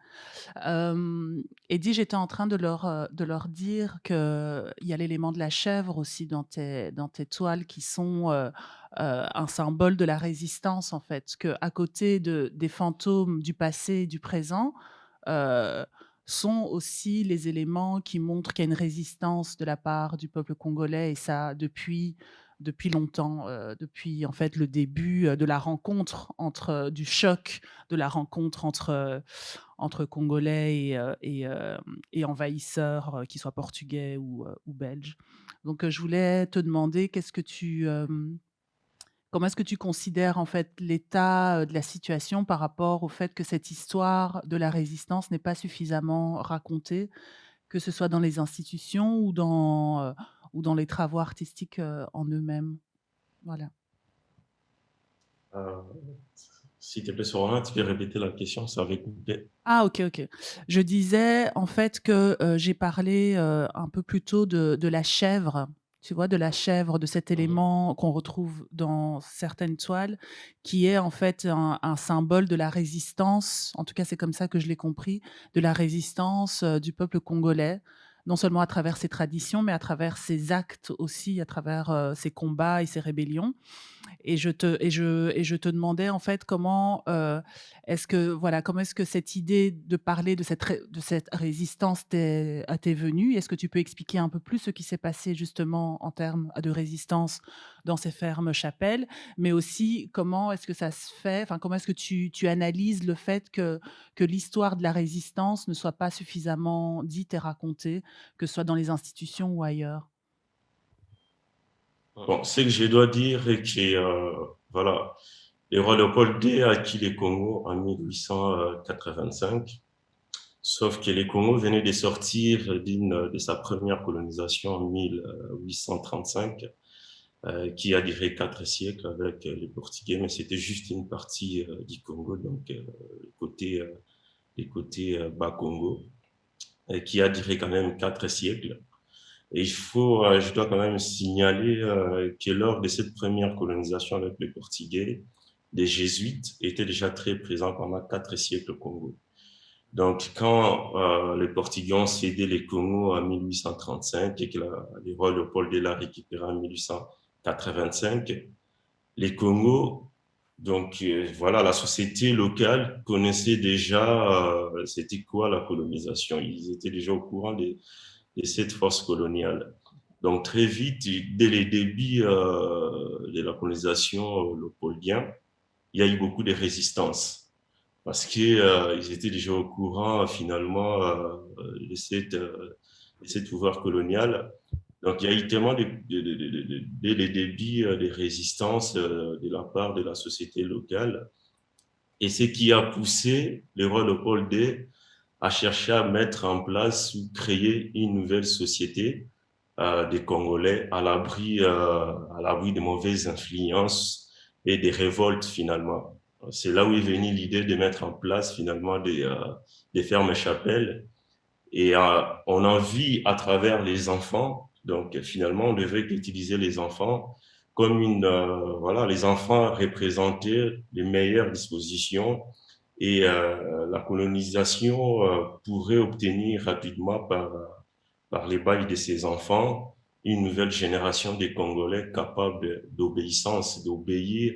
Eddy, j'étais en train de leur dire qu'il y a l'élément de la chèvre aussi dans tes toiles qui sont un symbole de la résistance, en fait, qu'à côté des fantômes du passé et du présent, sont aussi les éléments qui montrent qu'il y a une résistance de la part du peuple congolais, et ça depuis longtemps, depuis en fait le début de la rencontre du choc de la rencontre entre Congolais et envahisseurs, qu'ils soient portugais ou belges. Donc je voulais te demander qu'est-ce que tu Comment est-ce que tu considères en fait l'état de la situation par rapport au fait que cette histoire de la résistance n'est pas suffisamment racontée, que ce soit dans les institutions ou dans les travaux artistiques en eux-mêmes? Voilà. Euh, S'il te plaît, Sorana, tu peux répéter la question, ça avait coupé. Ah OK, OK. Je disais en fait que, j'ai parlé, un peu plus tôt de la chèvre, tu vois? De la chèvre, de cet Mhm. élément qu'on retrouve dans certaines toiles, qui est en fait un symbole de la résistance, en tout cas c'est comme ça que je l'ai compris, de la résistance, du peuple congolais. Non seulement à travers ses traditions, mais à travers ses actes aussi, à travers, ses combats et ses rébellions. Et je te demandais en fait comment, comment est-ce que cette idée de parler de cette résistance t'est venue? Est-ce que tu peux expliquer un peu plus ce qui s'est passé justement en termes de résistance dans ces fermes chapelles? Mais aussi comment est-ce que ça se fait, enfin comment est-ce que tu analyses le fait que l'histoire de la résistance ne soit pas suffisamment dite et racontée, que ce soit dans les institutions ou ailleurs? Bon, ce que je dois dire est que, voilà, le roi Léopold II a acquis les Congo en 1885, sauf que les Congos venaient de sortir de sa première colonisation en 1835, qui a duré 4 siècles avec les Portugais, mais c'était juste une partie du Congo, donc les côtés bas Congo, qui a duré quand même 4 siècles. Et je dois quand même signaler que lors de cette première colonisation avec les Portugais, les Jésuites étaient déjà très présents pendant 4 siècles au Congo. Donc, quand les Portugais ont cédé les Congo en 1835 et que le roi Léopold l'a récupéré en 1885, les Congos, donc voilà, la société locale connaissait déjà c'était quoi la colonisation. Ils étaient déjà au courant de cette force coloniale. Donc très vite, dès les débuts de la colonisation léopoldienne, il y a eu beaucoup de résistance parce que ils étaient déjà au courant finalement de cette pouvoir colonial. Donc il y a eu tellement dès les débuts des résistances de la part de la société locale, et ce qui a poussé le roi Léopold II à chercher à mettre en place ou créer une nouvelle société des Congolais à l'abri de mauvaises influences et des révoltes finalement. C'est là où est venue l'idée de mettre en place finalement des fermes chapelles, et on en vit à travers les enfants. Donc finalement, on devait utiliser les enfants comme voilà, les enfants représentaient les meilleures dispositions, et la colonisation pourrait obtenir rapidement par les bails de ces enfants une nouvelle génération de Congolais capables d'obéissance, d'obéir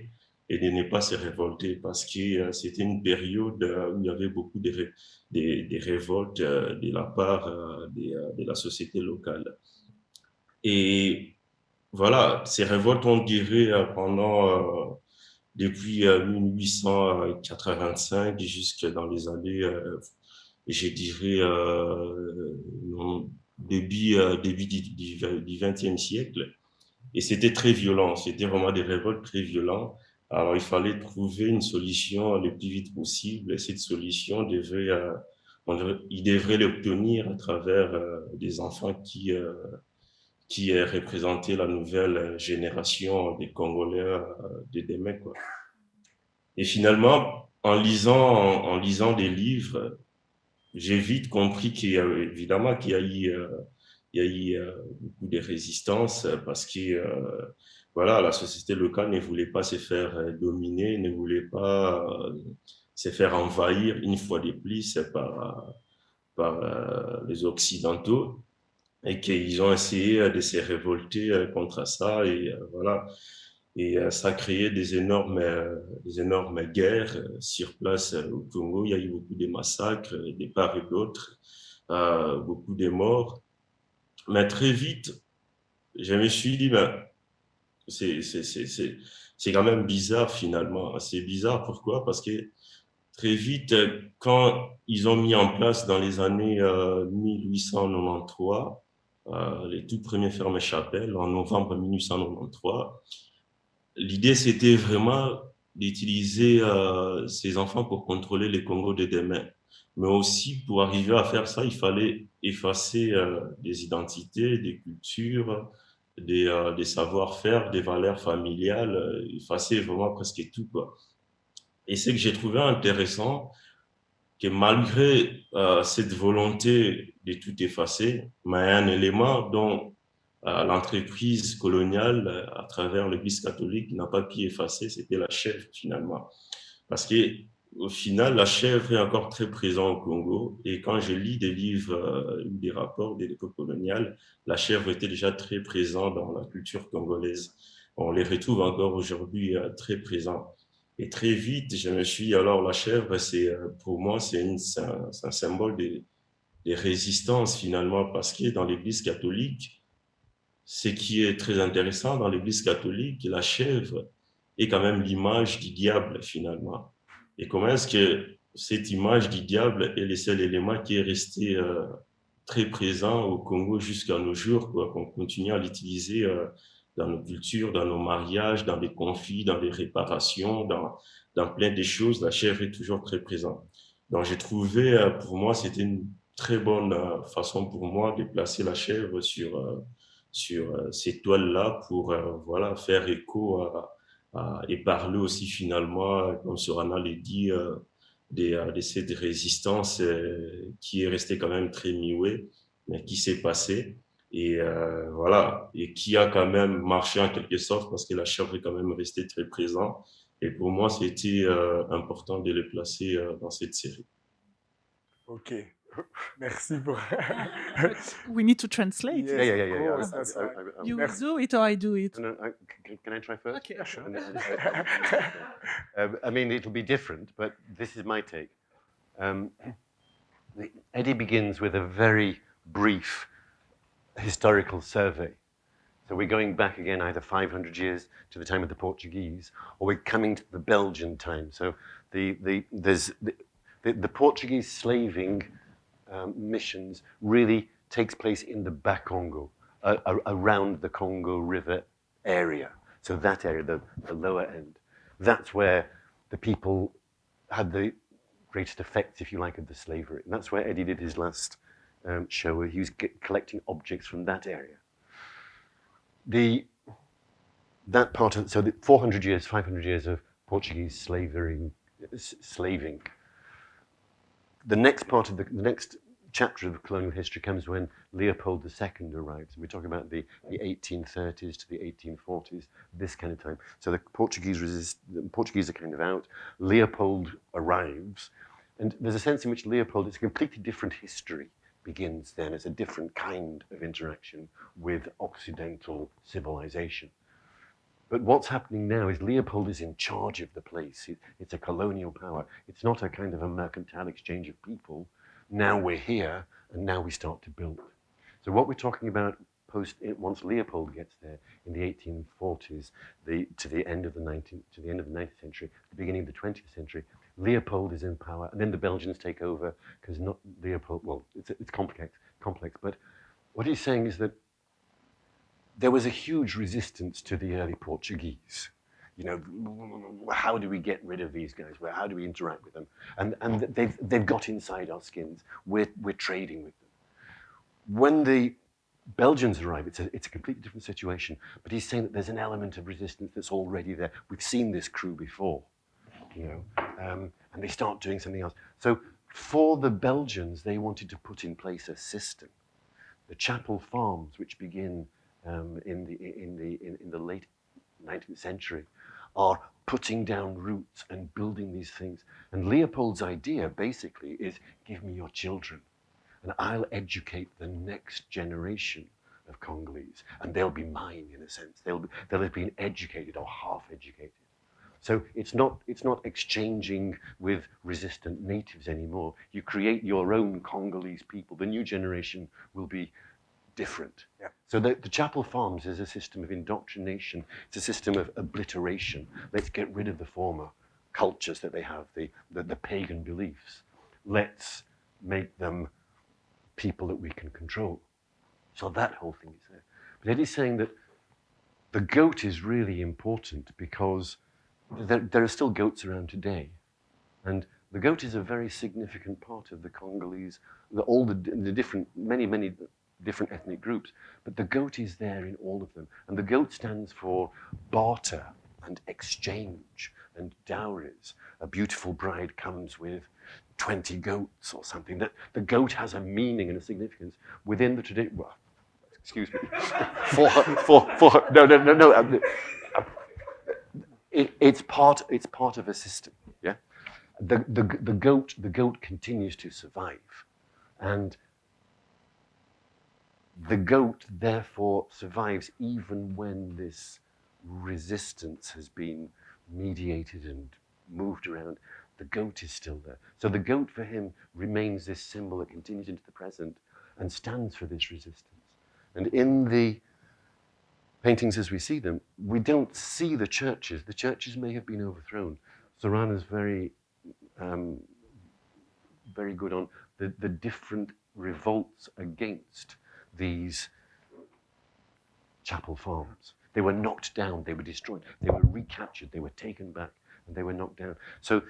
et de ne pas se révolter, parce que c'était une période où il y avait beaucoup des révoltes de la part de la société locale. Et voilà, ces révoltes ont duré depuis 1885 jusque dans les années, je dirais, début du 20e siècle. Et c'était très violent, c'était vraiment des révoltes très violentes. Alors, il fallait trouver une solution le plus vite possible. Et cette solution il devrait l'obtenir à travers des enfants qui représentaient la nouvelle génération des Congolais de demain, quoi. Et finalement, en lisant des livres, j'ai vite compris évidemment qu'il y a eu beaucoup de résistance parce que voilà, la société locale ne voulait pas se faire dominer, ne voulait pas se faire envahir une fois de plus par les Occidentaux, et qu'ils ont essayé de se révolter contre ça, et voilà. Et ça a créé des énormes guerres sur place au Congo. Il y a eu beaucoup de massacres de part et d'autre, beaucoup de morts. Mais très vite, je me suis dit, ben, c'est, c'est, c'est, c'est, c'est quand même bizarre finalement. C'est bizarre, pourquoi? Parce que très vite, quand ils ont mis en place dans les années 1893, les toutes premières fermes chapelles, en novembre 1893, l'idée, c'était vraiment d'utiliser ces enfants pour contrôler les Congos de demain. Mais aussi, pour arriver à faire ça, il fallait effacer des identités, des cultures, des savoir-faire, des valeurs familiales, effacer vraiment presque tout, quoi. Et ce que j'ai trouvé intéressant, que malgré cette volonté de tout effacer, mais il y a un élément dont l'entreprise coloniale, à travers l'Église catholique, n'a pas pu effacer, c'était la chèvre finalement. Parce que au final, la chèvre est encore très présente au Congo. Et quand je lis des livres, des rapports de l'époque coloniale, la chèvre était déjà très présente dans la culture congolaise. On les retrouve encore aujourd'hui très présents. Et très vite, je me suis dit, alors la chèvre, c'est pour moi, c'est un symbole des résistances finalement, parce que dans l'Église catholique, ce qui est très intéressant dans l'Église catholique, la chèvre est quand même l'image du diable finalement. Et comment est-ce que cette image du diable est le seul élément qui est resté très présent au Congo jusqu'à nos jours, quoi, qu'on continue à l'utiliser dans nos cultures, dans nos mariages, dans les conflits, dans les réparations, dans plein de choses, la chèvre est toujours très présente. Donc j'ai trouvé, pour moi, c'était une très bonne façon pour moi de placer la chèvre sur ces toiles-là pour voilà, faire écho et parler aussi finalement, comme Sorana l'a dit, de cette résistance qui est restée quand même très muette, mais qui s'est passée et voilà, et qui a quand même marché en quelque sorte parce que la chèvre est quand même restée très présente. Et pour moi, c'était important de le placer dans cette série. Ok, merci pour... We need to translate. Yes, Yeah. of course, that's right. You Merci. do it or I do it. No, can I try first? Okay. Yeah, sure. I mean, it'll be different, but this is my take. Eddy begins with a very brief historical survey. So we're going back again either 500 years to the time of the Portuguese, or we're coming to the Belgian time. So the Portuguese slaving missions really takes place in the Bakongo, around the Congo River area. So that area, the lower end, that's where the people had the greatest effects, if you like, of the slavery. And that's where Eddy did his last show, where he was collecting objects from that area. That part of, so the 400 years, 500 years of Portuguese slaving. The next part of the next chapter of colonial history comes when Leopold II arrives. We're talking about the 1830s to the 1840s, this kind of time. So the Portuguese are kind of out. Leopold arrives, and there's a sense in which Leopold, it's a completely different history, begins then as a different kind of interaction with Occidental civilization. But what's happening now is Leopold is in charge of the place. It's a colonial power. It's not a kind of a mercantile exchange of people. Now we're here, and now we start to build. So what we're talking about once Leopold gets there in the 1840s, to the end of the 19th century, the beginning of the 20th century, Leopold is in power, and then the Belgians take over because not Leopold. Well, it's complex, but what he's saying is that there was a huge resistance to the early Portuguese. You know, how do we get rid of these guys? How do we interact with them? And they've got inside our skins. We're trading with them. When the Belgians arrive, it's a completely different situation. But he's saying that there's an element of resistance that's already there. We've seen this crew before, you know, and they start doing something else. So for the Belgians, they wanted to put in place a system. The chapel farms, which begin in the late 19th century, are putting down roots and building these things. And Leopold's idea basically is, give me your children and I'll educate the next generation of Congolese, and they'll be mine in a sense. They'll have been educated or half educated. So it's not exchanging with resistant natives anymore. You create your own Congolese people. The new generation will be different. Yeah. So the chapel farms is a system of indoctrination. It's a system of obliteration. Let's get rid of the former cultures that they have, the pagan beliefs. Let's make them people that we can control. So that whole thing is there. But Eddy's saying that the goat is really important because there are still goats around today. And the goat is a very significant part of the Congolese, all the different, many different ethnic groups, but the goat is there in all of them. And the goat stands for barter and exchange and dowries. A beautiful bride comes with 20 goats or something. That the goat has a meaning and a significance within the tradition. Well, excuse me. No. It's part of a system. Yeah. The goat continues to survive, and the goat therefore survives even when this resistance has been mediated and moved around. The goat is still there. So the goat for him remains this symbol that continues into the present and stands for this resistance. And in the paintings as we see them, we don't see the churches. The churches may have been overthrown. Sorana's very good on the different revolts against these chapel farms. They were knocked down, they were destroyed, they were recaptured, they were taken back, and they were knocked down. So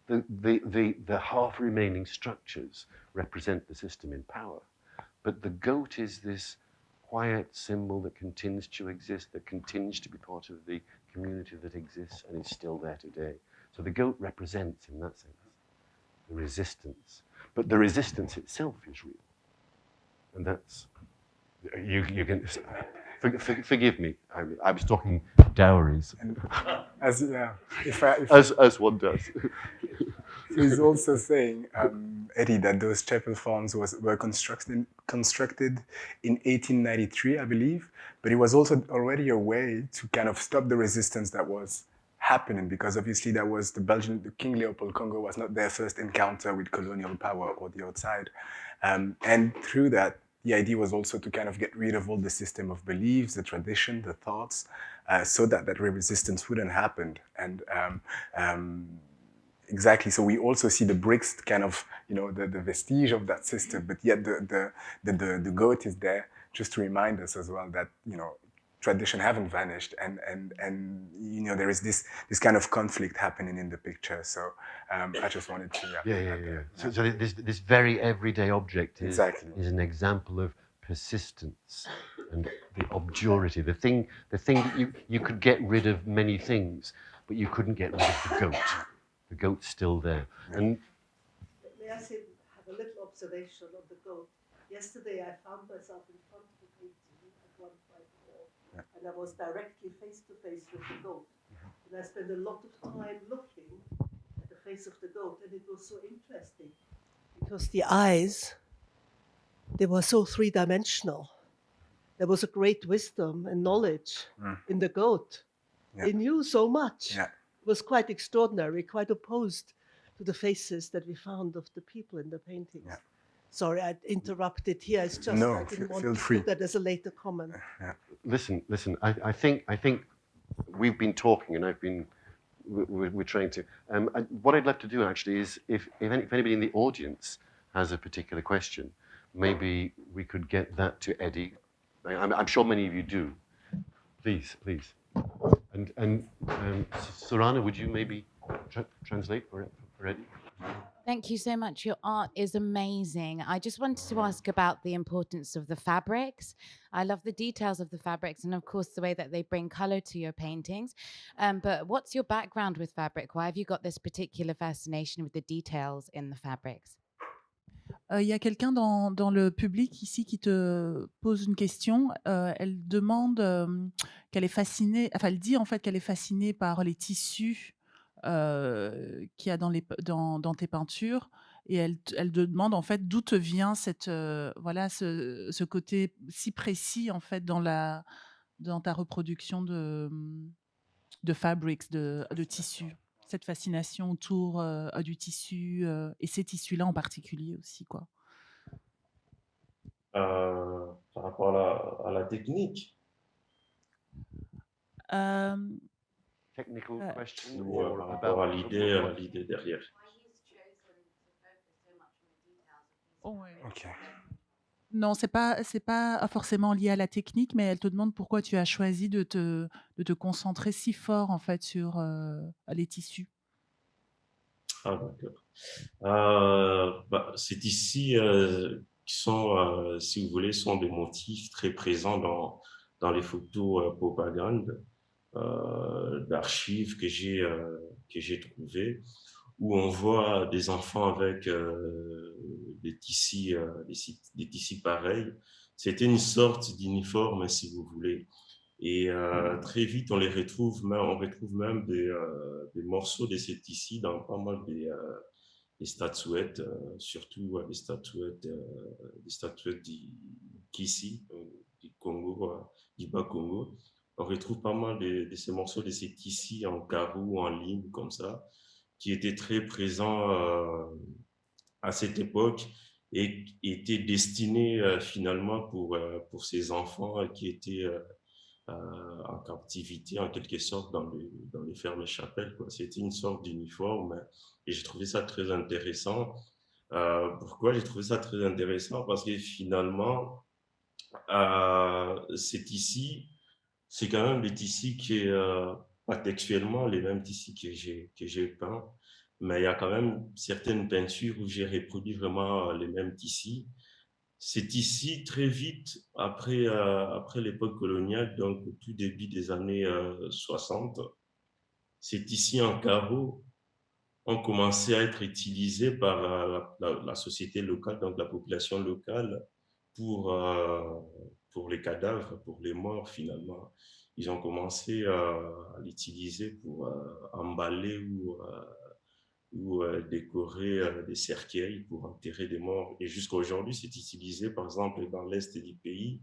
the half remaining structures represent the system in power. But the goat is this quiet symbol that continues to exist, that continues to be part of the community that exists and is still there today. So the goat represents, in that sense, the resistance. But the resistance itself is real. And that's, you can, forgive me, I was talking dowries. As one does. So he's also saying, Eddy, that those chapel farms were constructed in 1893, I believe, but it was also already a way to kind of stop the resistance that was happening, because obviously that was the King Leopold Congo was not their first encounter with colonial power or the outside. And through that, the idea was also to kind of get rid of all the system of beliefs, the tradition, the thoughts, so that resistance wouldn't happen. And exactly, so we also see the bricks kind of, the vestige of that system, but yet the goat is there just to remind us as well that, tradition haven't vanished, and there is this kind of conflict happening in the picture. So I just wanted to So this very everyday object is an example of persistence and the obduracy. The thing that you could get rid of many things, but you couldn't get rid of the goat. The goat's still there. And may I say, have a little observation on the goat. Yesterday I found myself in front of a painting at 154, and I was directly face to face with the goat. And I spent a lot of time looking at the face of the goat, and it was so interesting because the eyes, they were so three-dimensional. There was a great wisdom and knowledge in the goat. Yeah. They knew so much. Yeah. It was quite extraordinary, quite opposed to the faces that we found of the people in the paintings. Yeah. Sorry, I interrupted here. It's just I didn't want to put that as a later comment. Yeah. Listen. I think we've been talking, and we're trying to. What I'd love to do actually is, if anybody in the audience has a particular question, maybe we could get that to Eddy. I'm sure many of you do. Please. And Sorana, would you maybe translate for Eddy? Thank you so much. Your art is amazing. I just wanted to ask about the importance of the fabrics. I love the details of the fabrics and, of course, the way that they bring color to your paintings. But what's your background with fabric? Why have you got this particular fascination with the details in the fabrics? Il y a quelqu'un dans le public ici qui te pose une question. Elle demande qu'elle est fascinée, enfin elle dit en fait qu'elle est fascinée par les tissus qu'il y a dans tes peintures, et elle te demande en fait d'où te vient cette ce côté si précis en fait dans ta reproduction de fabrics, de tissus. Cette fascination autour du tissu et ces tissus-là en particulier aussi, quoi. Par rapport à la technique. Technical question Ou or par rapport à l'idée derrière. Oh, ouais. Okay. Non, c'est pas forcément lié à la technique, mais elle te demande pourquoi tu as choisi de te concentrer si fort en fait sur les tissus. Ah, d'accord. C'est ici qui sont, si vous voulez, sont des motifs très présents dans les photos propagande d'archives que j'ai trouvées, où on voit des enfants avec des tissus pareils. C'était une sorte d'uniforme, si vous voulez. Et très vite, on retrouve même des morceaux de ces tissus dans pas mal des statuettes, surtout des statuettes d'ici, du Congo, du Bas-Congo. On retrouve pas mal de ces morceaux de ces tissus en carreau, en ligne, comme ça, qui étaient très présents à cette époque et étaient destinés finalement pour ces enfants qui étaient en captivité en quelque sorte dans les fermes chapelles, quoi. C'était une sorte d'uniforme et j'ai trouvé ça très intéressant. Pourquoi j'ai trouvé ça très intéressant? Parce que finalement, c'est ici, c'est quand même des tissus qui est pas textuellement les mêmes tissus que j'ai peints, mais il y a quand même certaines peintures où j'ai reproduit vraiment les mêmes tissus. C'est ici, très vite, après l'époque coloniale, donc au tout début des années 60, c'est ici en carreau ont commencé à être utilisés par la société locale, donc la population locale, pour, euh, pour les cadavres, pour les morts finalement. Ils ont commencé à l'utiliser pour emballer ou décorer des cercueils pour enterrer des morts. Et jusqu'à aujourd'hui, c'est utilisé, par exemple, dans l'Est du pays,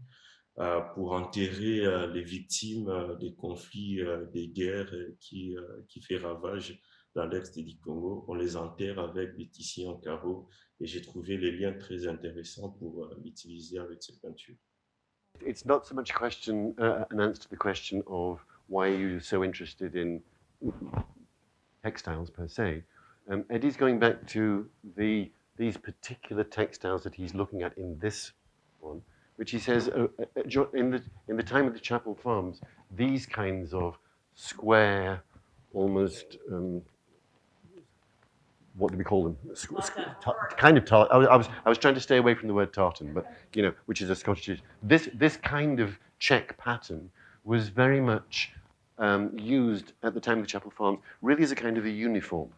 pour enterrer les victimes des conflits, des guerres qui fait ravage dans l'Est du Congo. On les enterre avec des tissus en carreau. Et j'ai trouvé les liens très intéressants pour l'utiliser avec ces peintures. It's not so much a question, an answer to the question of why you're so interested in textiles per se. Eddy's going back to these particular textiles that he's looking at in this one, which he says in the time of the Chapel Farms, these kinds of square, almost what do we call them? Kind of tartan. I was trying to stay away from the word tartan, but you know, which is a Scottish dish. This kind of check pattern was very much used at the time of the Chapel Farms, really as a kind of a uniform,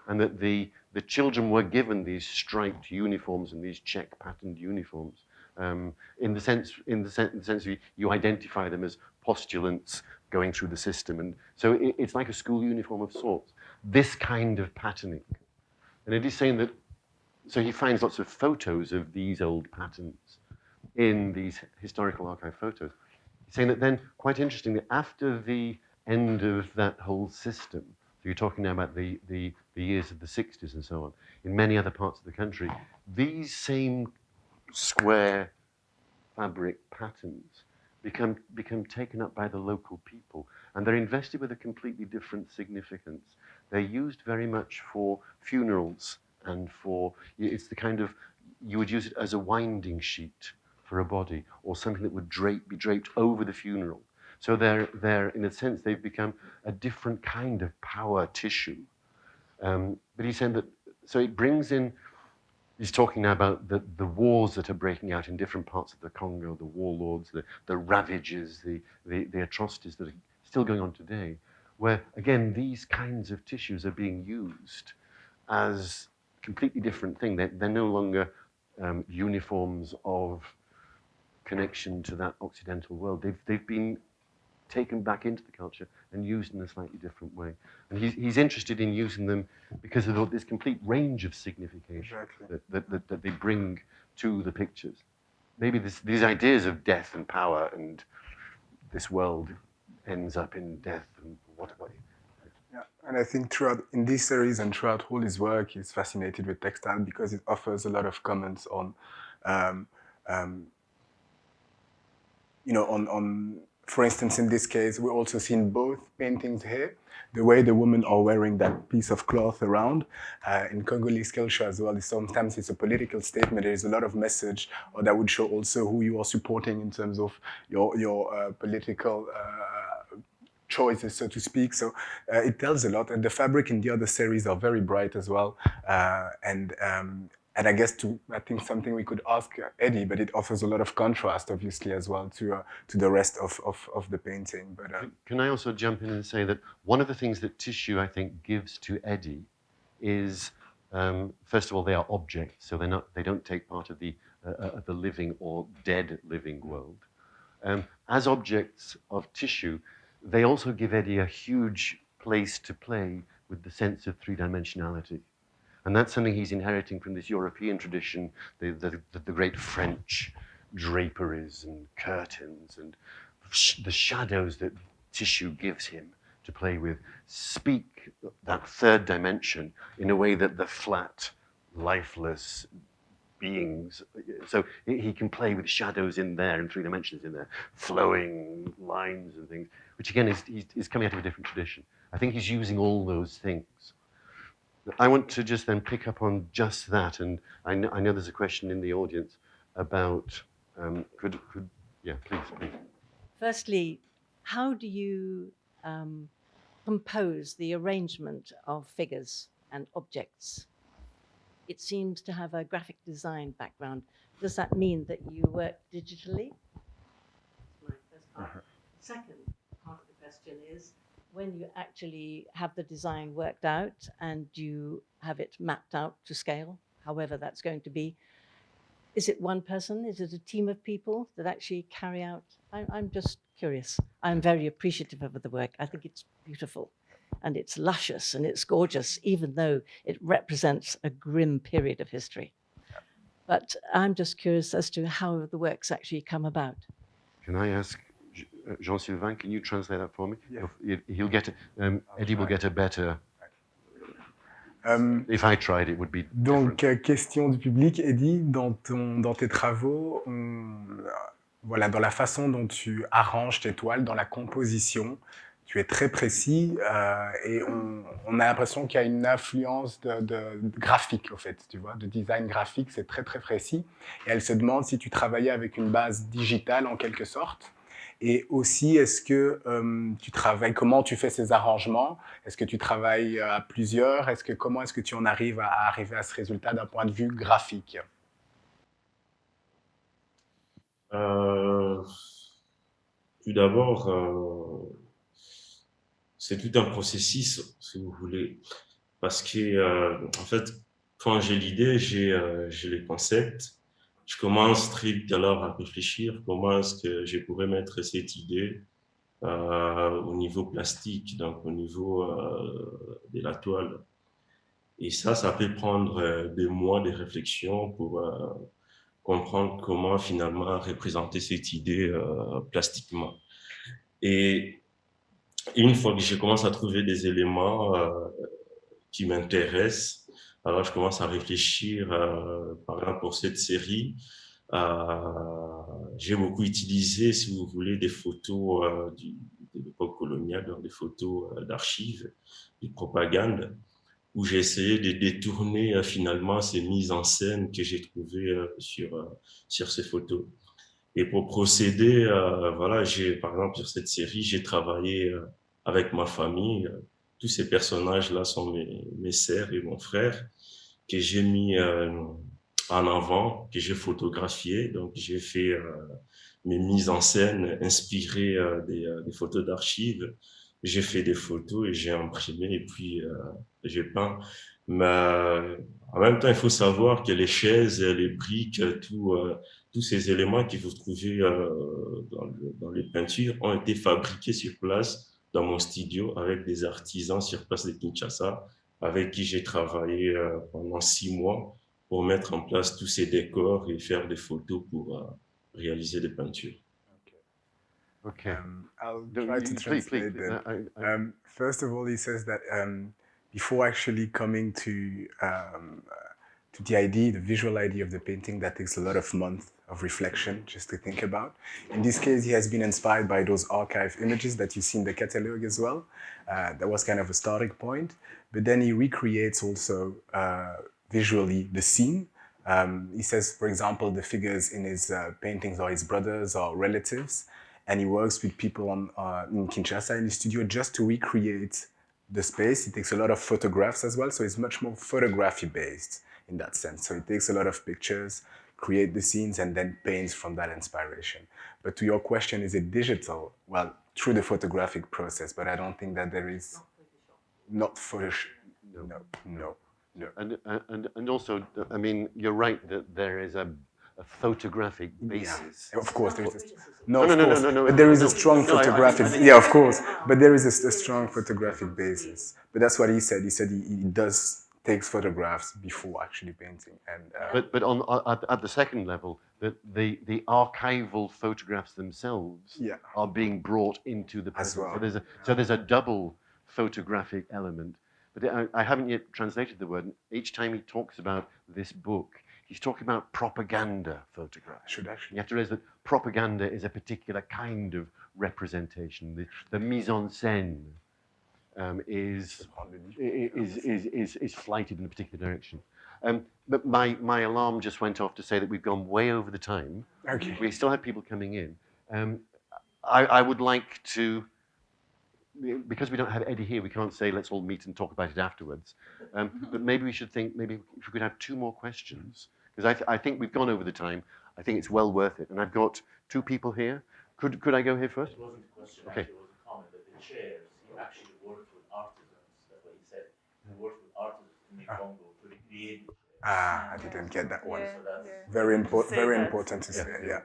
and that the children were given these striped uniforms and these check patterned uniforms. In the sense you identify them as postulants going through the system, and so it's like a school uniform of sorts. This kind of patterning, and it is saying that. So he finds lots of photos of these old patterns in these historical archive photos. He's saying that then, quite interestingly, after the end of that whole system, so you're talking now about the years of the 60s and so on, in many other parts of the country, these same square fabric patterns become taken up by the local people, and they're invested with a completely different significance. They're used very much for funerals and it's the kind of, you would use it as a winding sheet for a body or something that would be draped over the funeral. So they're in a sense, they've become a different kind of power tissue. But he's saying that, so it brings in, he's talking now about the wars that are breaking out in different parts of the Congo, the warlords, the ravages, the atrocities that are still going on today, where, again, these kinds of tissues are being used as a completely different thing. They're no longer uniforms of connection to that Occidental world. They've been taken back into the culture and used in a slightly different way. And he's interested in using them because of this complete range of signification that they bring to the pictures. Maybe these ideas of death and power and this world ends up in death and what. Yeah, and I think in this series and throughout all his work, he's fascinated with textile because it offers a lot of comments on, on for instance, in this case, we also seen both paintings here. The way the women are wearing that piece of cloth around. In Congolese culture as well, sometimes it's a political statement. There is a lot of message, or that would show also who you are supporting in terms of your political choices, so to speak. So it tells a lot. And the fabric in the other series are very bright as well. And I guess I think something we could ask Eddy, but it offers a lot of contrast, obviously, as well to the rest of the painting. But Can I also jump in and say that one of the things that tissue, I think, gives to Eddy is, first of all, they are objects, so they don't take part of the living or dead living world. As objects of tissue, they also give Eddy a huge place to play with the sense of three-dimensionality. And that's something he's inheriting from this European tradition, the great French draperies and curtains and the shadows that tissue gives him to play with speak that third dimension in a way that the flat, lifeless beings, so he can play with shadows in there and three dimensions in there, flowing lines and things, which again is coming out of a different tradition. I think he's using all those things. I want to just then pick up on just that, and I know there's a question in the audience about, yeah, please. Firstly, how do you compose the arrangement of figures and objects? It seems to have a graphic design background. Does that mean that you work digitally? That's my first part. Second part of the question is, when you actually have the design worked out and you have it mapped out to scale, however that's going to be, is it one person? Is it a team of people that actually carry out? I'm just curious. I'm very appreciative of the work. I think it's beautiful and it's luscious and it's gorgeous, even though it represents a grim period of history. But I'm just curious as to how the works actually come about. Can I ask Jean-Sylvain, can you translate that for me? Yeah. He'll get, Eddy will get a better. If I tried, it would be Donc, different. question du public, Eddy, dans tes travaux, voilà, dans la façon dont tu arranges tes toiles, dans la composition, tu es très précis et on a l'impression qu'il y a une influence de graphique, au fait, tu vois, de design graphique, c'est très très précis. Et elle se demande si tu travaillais avec une base digitale en quelque sorte. Et aussi, est-ce que tu travailles, comment tu fais ces arrangements? Est-ce que tu travailles à plusieurs? Comment est-ce que tu en arrives à arriver à ce résultat d'un point de vue graphique? Tout d'abord, c'est tout un processus, si vous voulez, parce que, en fait, quand j'ai l'idée, j'ai les concepts. Je commence très vite alors à réfléchir comment est-ce que je pourrais mettre cette idée au niveau plastique, donc au niveau de la toile. Et ça peut prendre des mois de réflexion pour comprendre comment finalement représenter cette idée plastiquement. Et une fois que je commence à trouver des éléments qui m'intéressent, alors je commence à réfléchir, par exemple pour cette série, j'ai beaucoup utilisé, si vous voulez, des photos de l'époque coloniale, donc des photos d'archives, de propagande, où j'ai essayé de détourner finalement ces mises en scène que j'ai trouvées sur ces photos. Et pour procéder, voilà, par exemple sur cette série, j'ai travaillé avec ma famille. Tous ces personnages-là sont mes sœurs et mon frère que j'ai mis en avant, que j'ai photographié. Donc, j'ai fait mes mises en scène inspirées des photos d'archives. J'ai fait des photos et j'ai imprimé et puis j'ai peint. Mais en même temps, il faut savoir que les chaises, les briques, tous ces éléments que vous trouvez dans les peintures ont été fabriqués sur place dans mon studio avec des artisans sur place de Kinshasa avec qui j'ai travaillé pendant 6 mois pour mettre en place tous ces décors et faire des photos pour réaliser des peintures. Okay. I'll try to translate then. First of all, he says that before actually coming to to the idea, the visual idea of the painting that takes a lot of months of reflection just to think about. In this case, he has been inspired by those archive images that you see in the catalogue as well. That was kind of a starting point. But then he recreates also visually the scene. He says, for example, the figures in his paintings are his brothers or relatives. And he works with people in Kinshasa in the studio just to recreate the space. He takes a lot of photographs as well. So it's much more photography based in that sense. So he takes a lot of pictures, create the scenes, and then paints from that inspiration. But to your question, is it digital? Well, through the photographic process, but I don't think that there is not Photoshop. No. And also, I mean, you're right that there is a photographic basis. Yeah, of course, there is. No. But there is a strong photographic. Yeah, of course. But there is a strong photographic basis. But that's what he said. He said he does takes photographs before actually painting. And but at the second level, the archival photographs themselves are being brought into the present. As well. So there's a double photographic element. But I haven't yet translated the word. Each time he talks about this book, he's talking about propaganda photographs. Should actually. You have to realize that propaganda is a particular kind of representation. The mise en scène is flighted in a particular direction. But my alarm just went off to say that we've gone way over the time. Okay. We still have people coming in. I would like to, because we don't have Eddy here, we can't say let's all meet and talk about it afterwards. But maybe we should think, maybe if we could have 2 more questions, because I think we've gone over the time. I think it's well worth it. And I've got 2 people here. Could I go here first? It wasn't a question, okay. Actually, it was a comment that the chairs, he actually worked with artisans. That's what he said. He worked with artisans in the Congo to recreate the chairs. I didn't get that one. So that's Very important to say. Yeah.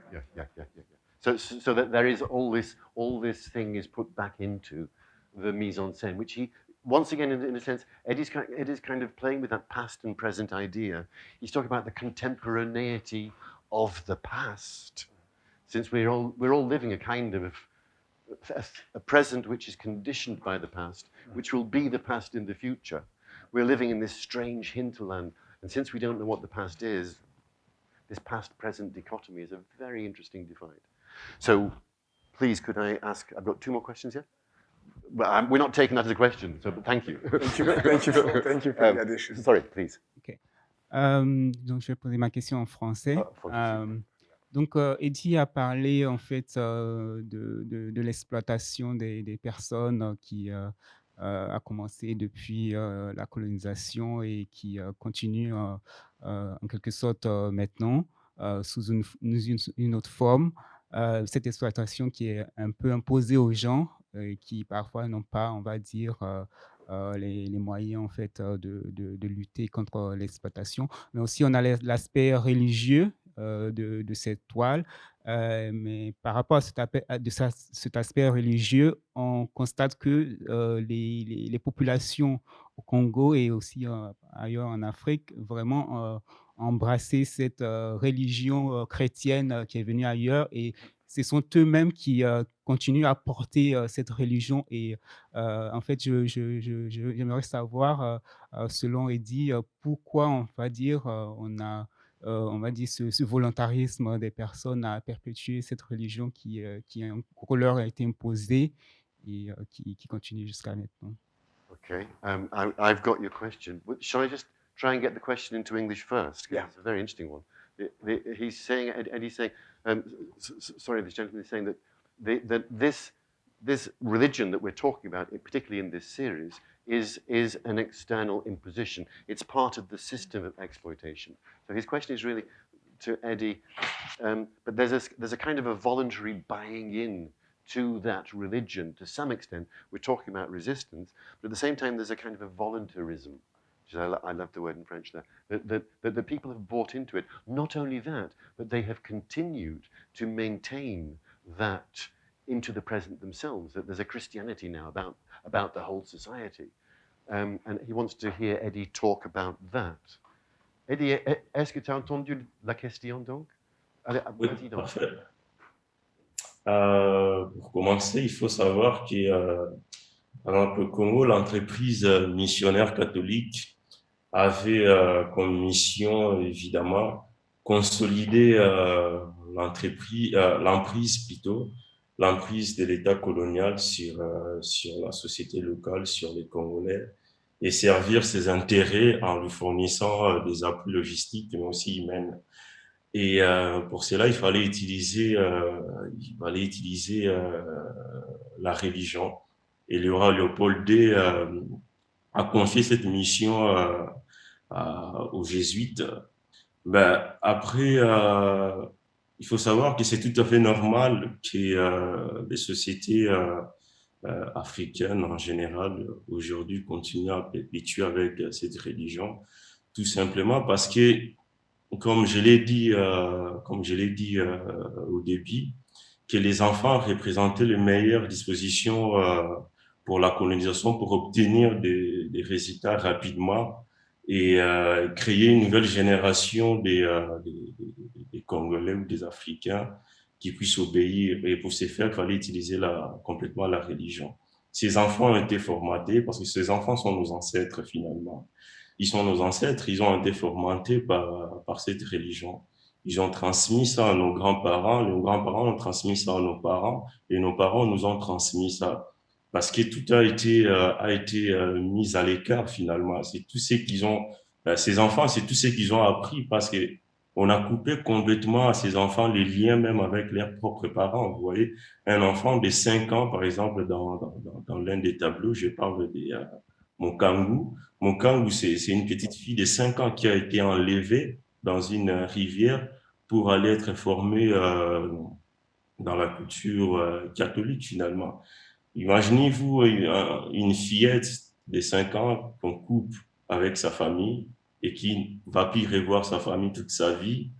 So that there is all this thing is put back into the mise en scène, which he, once again, in a sense, Eddy's kind of playing with that past and present idea. He's talking about the contemporaneity of the past, since we're all living a kind of a present which is conditioned by the past, which will be the past in the future. We're living in this strange hinterland, and since we don't know what the past is, this past-present dichotomy is a very interesting divide. So, please, could I ask? I've got 2 more questions here. Well, we're not taking that as a question, so but thank you. Thank you for the addition. Sorry, please. Ok. Donc, je vais poser ma question en français. Donc, Eddy a parlé en fait de l'exploitation des personnes qui a commencé depuis la colonisation et qui continue en quelque sorte maintenant sous une autre forme. Cette exploitation qui est un peu imposée aux gens qui parfois n'ont pas, on va dire, les moyens en fait de lutter contre l'exploitation. Mais aussi, on a l'aspect religieux de cette toile. Mais par rapport à cet aspect religieux, on constate que les populations au Congo et aussi ailleurs en Afrique vraiment embrasser cette religion chrétienne qui est venue ailleurs, et ce sont eux-mêmes qui continuent à porter cette religion. Et en fait, j'aimerais savoir, selon Eddy, pourquoi on va dire ce volontarisme des personnes à perpétuer cette religion qui leur a été imposée et qui continue jusqu'à maintenant. Okay, I've got your question. Shall I just try and get the question into English first? Yeah. It's a very interesting one. He's saying, Eddy's saying, sorry, this gentleman is saying that this religion that we're talking about, particularly in this series, is an external imposition. It's part of the system of exploitation. So his question is really to Eddy, but there's a kind of a voluntary buying in to that religion to some extent. We're talking about resistance, but at the same time there's a kind of a voluntarism, which I love the word in French there, that the people have bought into it. Not only that, but they have continued to maintain that into the present themselves, that there's a Christianity now about the whole society. And he wants to hear Eddy talk about that. Eddy, est-ce que tu as entendu la question donc? Allez, Oui, vas-y donc. parfait. Pour commencer, il faut savoir que dans le Congo, l'entreprise missionnaire catholique avait comme mission, évidemment, consolider l'emprise de l'État colonial sur la société locale, sur les Congolais, et servir ses intérêts en lui fournissant des appuis logistiques, mais aussi humains. Et pour cela, il fallait utiliser la religion. Et le roi Léopold II a confié cette mission aux jésuites. Ben, après, il faut savoir que c'est tout à fait normal que les sociétés africaines en général aujourd'hui continuent à perpétuer avec cette religion, tout simplement parce que, comme je l'ai dit au début, que les enfants représentaient les meilleures dispositions pour la colonisation, pour obtenir des résultats rapidement et créer une nouvelle génération des Congolais ou des Africains qui puissent obéir. Et pour ce faire, il fallait utiliser complètement la religion. Ces enfants ont été formatés parce que ces enfants sont nos ancêtres finalement. Ils sont nos ancêtres, ils ont été formatés par cette religion. Ils ont transmis ça à nos grands-parents ont transmis ça à nos parents, et nos parents nous ont transmis ça. Parce que tout a été mis à l'écart finalement. C'est tout ce qu'ils ont, ces enfants, c'est tout ce qu'ils ont appris parce que on a coupé complètement à ces enfants les liens même avec leurs propres parents. Vous voyez, un enfant de 5 ans, par exemple, dans l'un des tableaux, je parle de Mokangu. Mokangu, c'est une petite fille de 5 ans qui a été enlevée dans une rivière pour aller être formée dans la culture catholique finalement. Imaginez-vous une fillette de 5 ans qu'on coupe avec sa famille et qui va plus revoir sa famille toute sa vie.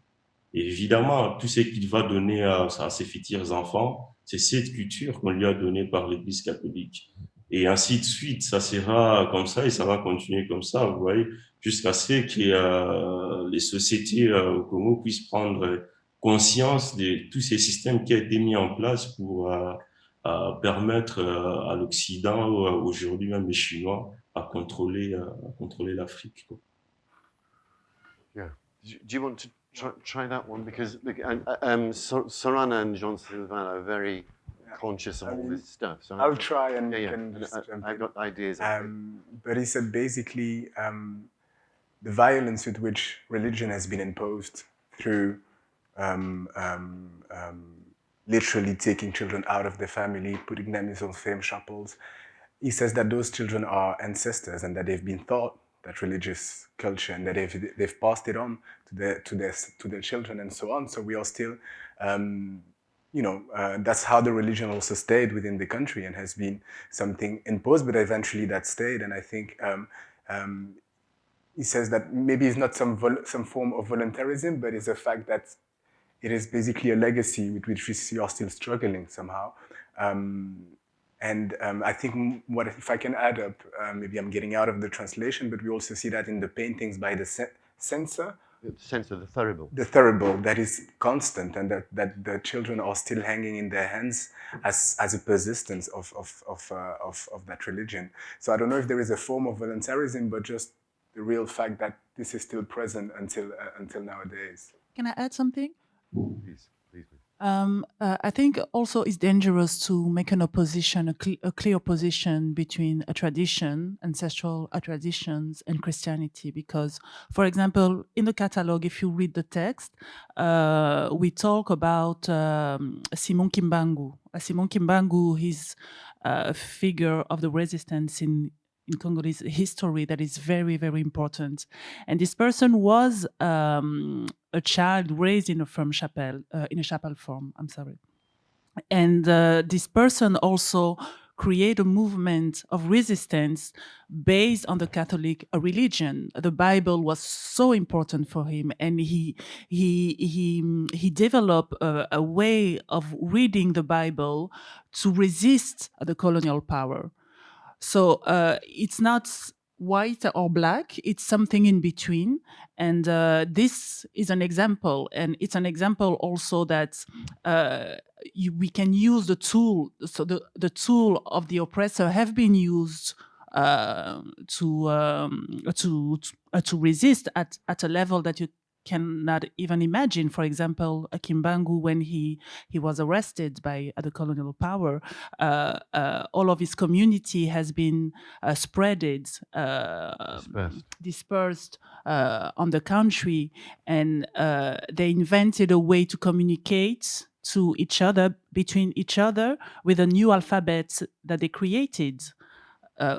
Et évidemment, tout ce qu'il va donner à ses futurs enfants, c'est cette culture qu'on lui a donnée par l'Église catholique. Et ainsi de suite, ça sera comme ça et ça va continuer comme ça, vous voyez, jusqu'à ce que les sociétés au Congo puissent prendre conscience de tous ces systèmes qui ont été mis en place pour permettre à l'Occident, aujourd'hui même les Chinois, à contrôler l'Afrique. Yeah. Do you want to try that one? Because Sorana and Jean-Sylvain are very conscious of all this stuff. So I'll try and yeah, you yeah. can just jump I've in. got ideas. But he said basically the violence with which religion has been imposed through literally taking children out of the family, putting them in some same chapels. He says that those children are ancestors and that they've been taught that religious culture and that they've passed it on to their children and so on. So we are still, that's how the religion also stayed within the country and has been something imposed, but eventually that stayed. And I think he says that maybe it's not some form of voluntarism, but it's a fact that it is basically a legacy with which we are still struggling somehow. I think if I can add up, maybe I'm getting out of the translation, but we also see that in the paintings by the censor. The censor, the thurible. The thurible, that is constant, and that the children are still hanging in their hands as a persistence of that religion. So I don't know if there is a form of voluntarism, but just the real fact that this is still present until nowadays. Can I add something? Please. I think also it's dangerous to make an opposition, a clear opposition between a tradition, ancestral traditions, and Christianity. Because, for example, in the catalog, if you read the text, we talk about Simon Kimbangu. Simon Kimbangu is a figure of the resistance in Congolese history that is very, very important. And this person was a child raised in a chapel form, I'm sorry. And this person also created a movement of resistance based on the Catholic religion. The Bible was so important for him, and he developed a way of reading the Bible to resist the colonial power. So it's not white or black, it's something in between. And this is an example. And it's an example also that we can use the tool. So the tool of the oppressor have been used to resist at a level that you cannot even imagine. For example, Kimbangu, when he was arrested by the colonial power, all of his community has been dispersed on the country, and they invented a way to communicate to each other, between each other, with a new alphabet that they created,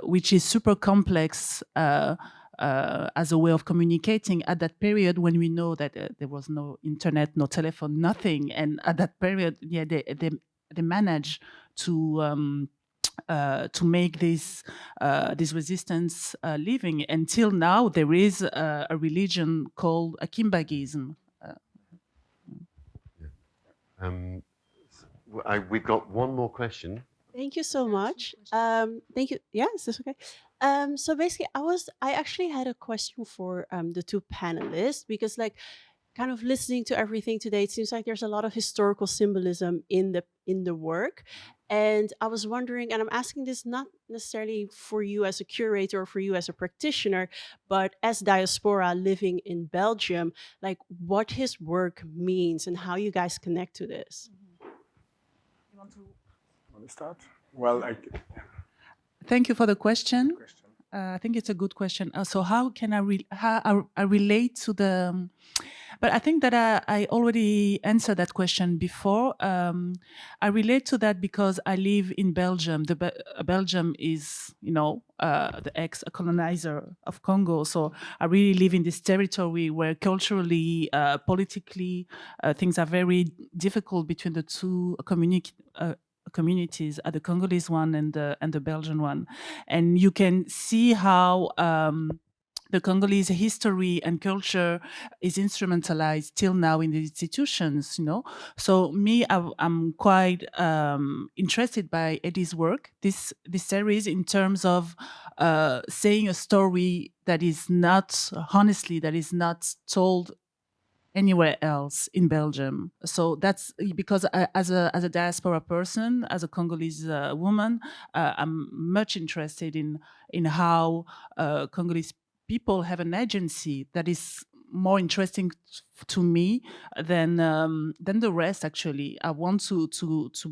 which is super complex as a way of communicating at that period, when we know that there was no internet, no telephone, nothing. And at that period, they managed to make this resistance living. Until now, there is a religion called Kimbangism. We've got one more question. Thank you so much. Thank you. Yeah, is this okay? So basically, I actually had a question for the two panelists, because like kind of listening to everything today, it seems like there's a lot of historical symbolism in the work. And I was wondering, and I'm asking this not necessarily for you as a curator or for you as a practitioner, but as diaspora living in Belgium, like what his work means and how you guys connect to this. You want to start? Well, thank you for the question. I think it's a good question. So how can I relate to the... But I think that I already answered that question before. I relate to that because I live in Belgium. Belgium is, the ex-colonizer of Congo. So I really live in this territory where culturally, politically, things are very difficult between the two communities, the Congolese one and the Belgian one. And you can see how the Congolese history and culture is instrumentalized till now in the institutions, So me, I'm quite interested by Eddy's work, this series, in terms of saying a story that is not, honestly, that is not told anywhere else in Belgium. So that's because as a diaspora person, as a Congolese woman, I'm much interested in how Congolese people have an agency that is more interesting to me than the rest. Actually, I want to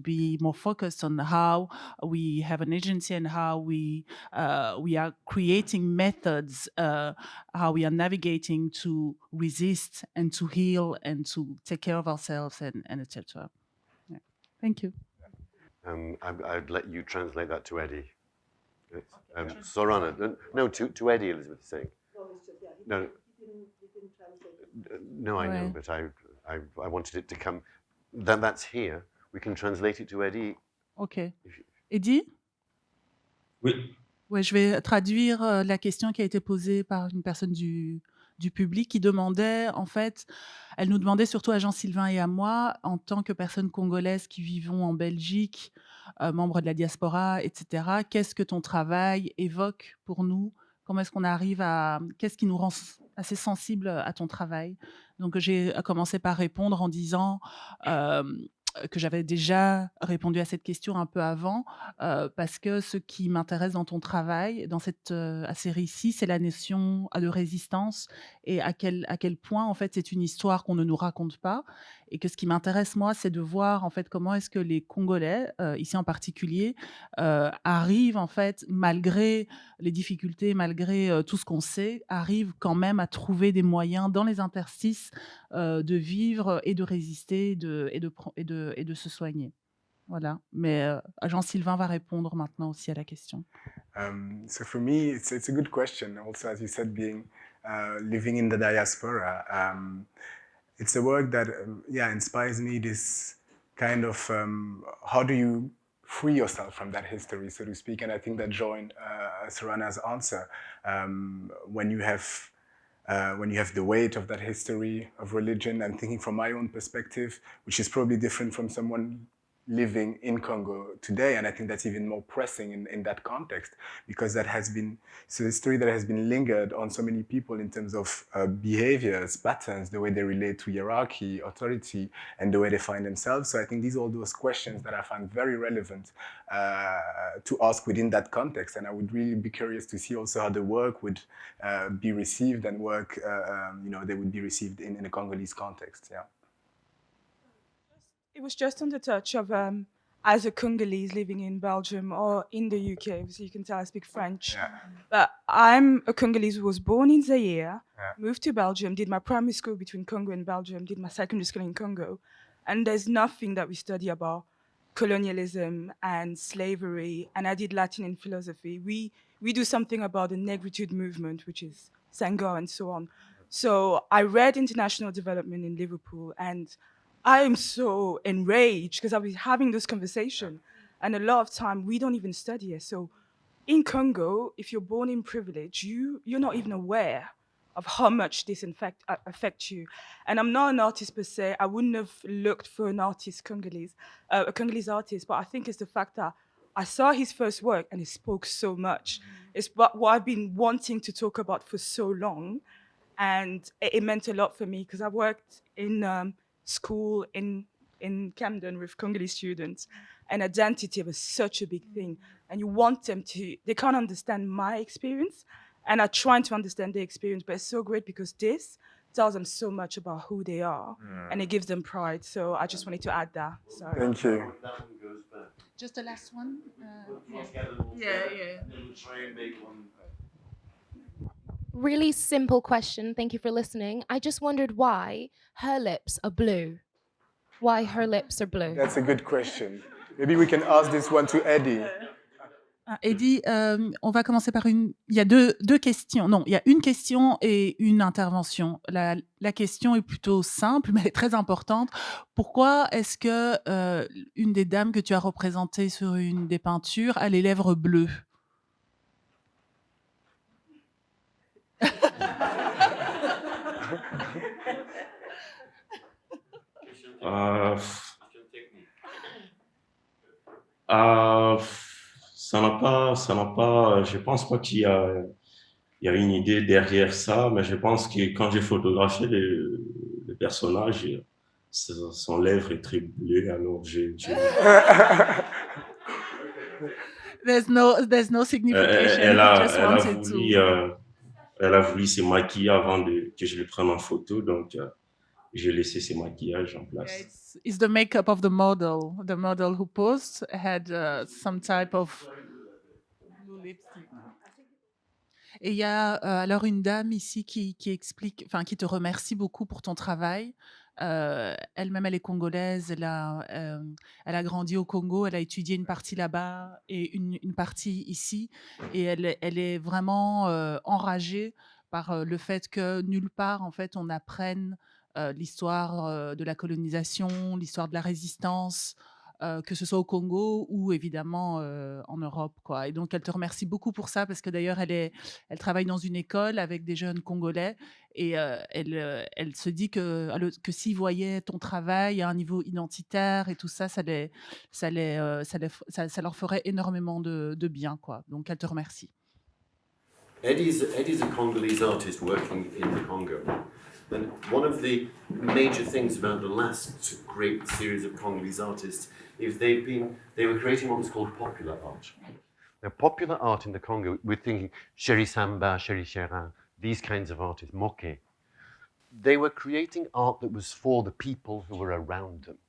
be more focused on how we have an agency and how we are creating methods, how we are navigating to resist and to heal and to take care of ourselves and etc. Yeah. Thank you. I'd let you translate that to Eddy. Sorana, no, to Eddy, Elizabeth is saying. No, You didn't translate it. No, I know, but I wanted it to come. That's here. We can translate it to Eddy. Ok. Eddy? Oui. Ouais, je vais traduire la question qui a été posée par une personne du public qui demandait, en fait, elle nous demandait surtout à Jean-Sylvain et à moi, en tant que personnes congolaises qui vivons en Belgique, membres de la diaspora, etc., qu'est-ce que ton travail évoque pour nous? Comment est-ce qu'on arrive à... Qu'est-ce qui nous rend assez sensibles à ton travail? Donc, j'ai commencé par répondre en disant que j'avais déjà répondu à cette question un peu avant, parce que ce qui m'intéresse dans ton travail, dans cette série ici, c'est la notion de résistance et à quel point, en fait, c'est une histoire qu'on ne nous raconte pas. Et que ce qui m'intéresse, moi, c'est de voir, en fait, comment est-ce que les Congolais, ici en particulier, arrivent, en fait, malgré les difficultés, malgré tout ce qu'on sait, arrivent quand même à trouver des moyens dans les interstices de vivre et de résister et de se soigner. Voilà. Mais Jean-Sylvain va répondre maintenant aussi à la question. So for me, it's a good question. Also, as you said, being living in the diaspora, it's a work that inspires me. This kind of how do you free yourself from that history, so to speak? And I think that joined Sorana's answer. When you have the weight of that history of religion, and thinking from my own perspective, which is probably different from someone living in Congo today. And I think that's even more pressing in that context, because that has been, so a story that has been lingered on so many people in terms of behaviors, patterns, the way they relate to hierarchy, authority, and the way they find themselves. So I think these are all those questions that I find very relevant to ask within that context. And I would really be curious to see also how the work would be received and work, they would be received in a Congolese context, yeah. It was just on the touch of, as a Congolese living in Belgium or in the UK, obviously you can tell I speak French. Yeah. But I'm a Congolese who was born in Zaire, Yeah. moved to Belgium, did my primary school between Congo and Belgium, did my secondary school in Congo. And there's nothing that we study about colonialism and slavery. And I did Latin and philosophy. We do something about the negritude movement, which is Senghor and so on. So I read international development in Liverpool, and I am so enraged because I was having this conversation, and a lot of time we don't even study it. So in Congo, if you're born in privilege, you're not even aware of how much this affects you. And I'm not an artist per se. I wouldn't have looked for an artist, a Congolese artist, but I think it's the fact that I saw his first work and it spoke so much. It's what I've been wanting to talk about for so long. And it meant a lot for me because I worked in school in Camden with Congolese students, and identity was such a big thing. And you want them to, they can't understand my experience, and I'm trying to understand their experience, but it's so great because this tells them so much about who they are, and it gives them pride. So I just wanted to add that. Sorry. Thank you. Just the last one. Really simple question. Thank you for listening. I just wondered why her lips are blue. Why her lips are blue. That's a good question. Maybe we can ask this one to Eddy. Eddy, on va commencer par une... Il y a deux questions. Non, il y a une question et une intervention. La question est plutôt simple, mais elle est très importante. Pourquoi est-ce que une des dames que tu as représentées sur une des peintures a les lèvres bleues? Ça n'a pas, je pense pas qu'il y a une idée derrière ça, mais je pense que quand j'ai photographié le personnage, son lèvre est très bleue, alors There's no signification. Elle a voulu se maquiller avant que je le prenne en photo, donc j'ai laissé ses maquillages en place. Yeah, it's the makeup of the model. The model who posed had some type of blue lipstick. Et il y a alors une dame ici qui explique, enfin qui te remercie beaucoup pour ton travail. Elle-même, elle est congolaise, elle a grandi au Congo, elle a étudié une partie là-bas et une partie ici. Et elle est vraiment enragée par le fait que nulle part, en fait, on apprenne l'histoire de la colonisation, l'histoire de la résistance, que ce soit au Congo ou évidemment en Europe, quoi. Et donc, elle te remercie beaucoup pour ça parce que d'ailleurs, elle travaille dans une école avec des jeunes Congolais et elle se dit que s'ils voyaient ton travail à un niveau identitaire et tout ça, ça leur ferait énormément de bien, quoi. Donc, elle te remercie. Eddy's a Congolese artist working in the Congo. And one of the major things about the last great series of Congolese artists is they were creating what was called popular art. Now, popular art in the Congo, we're thinking Chéri Samba, Chéri Chérin, these kinds of artists, Moke. They were creating art that was for the people who were around them.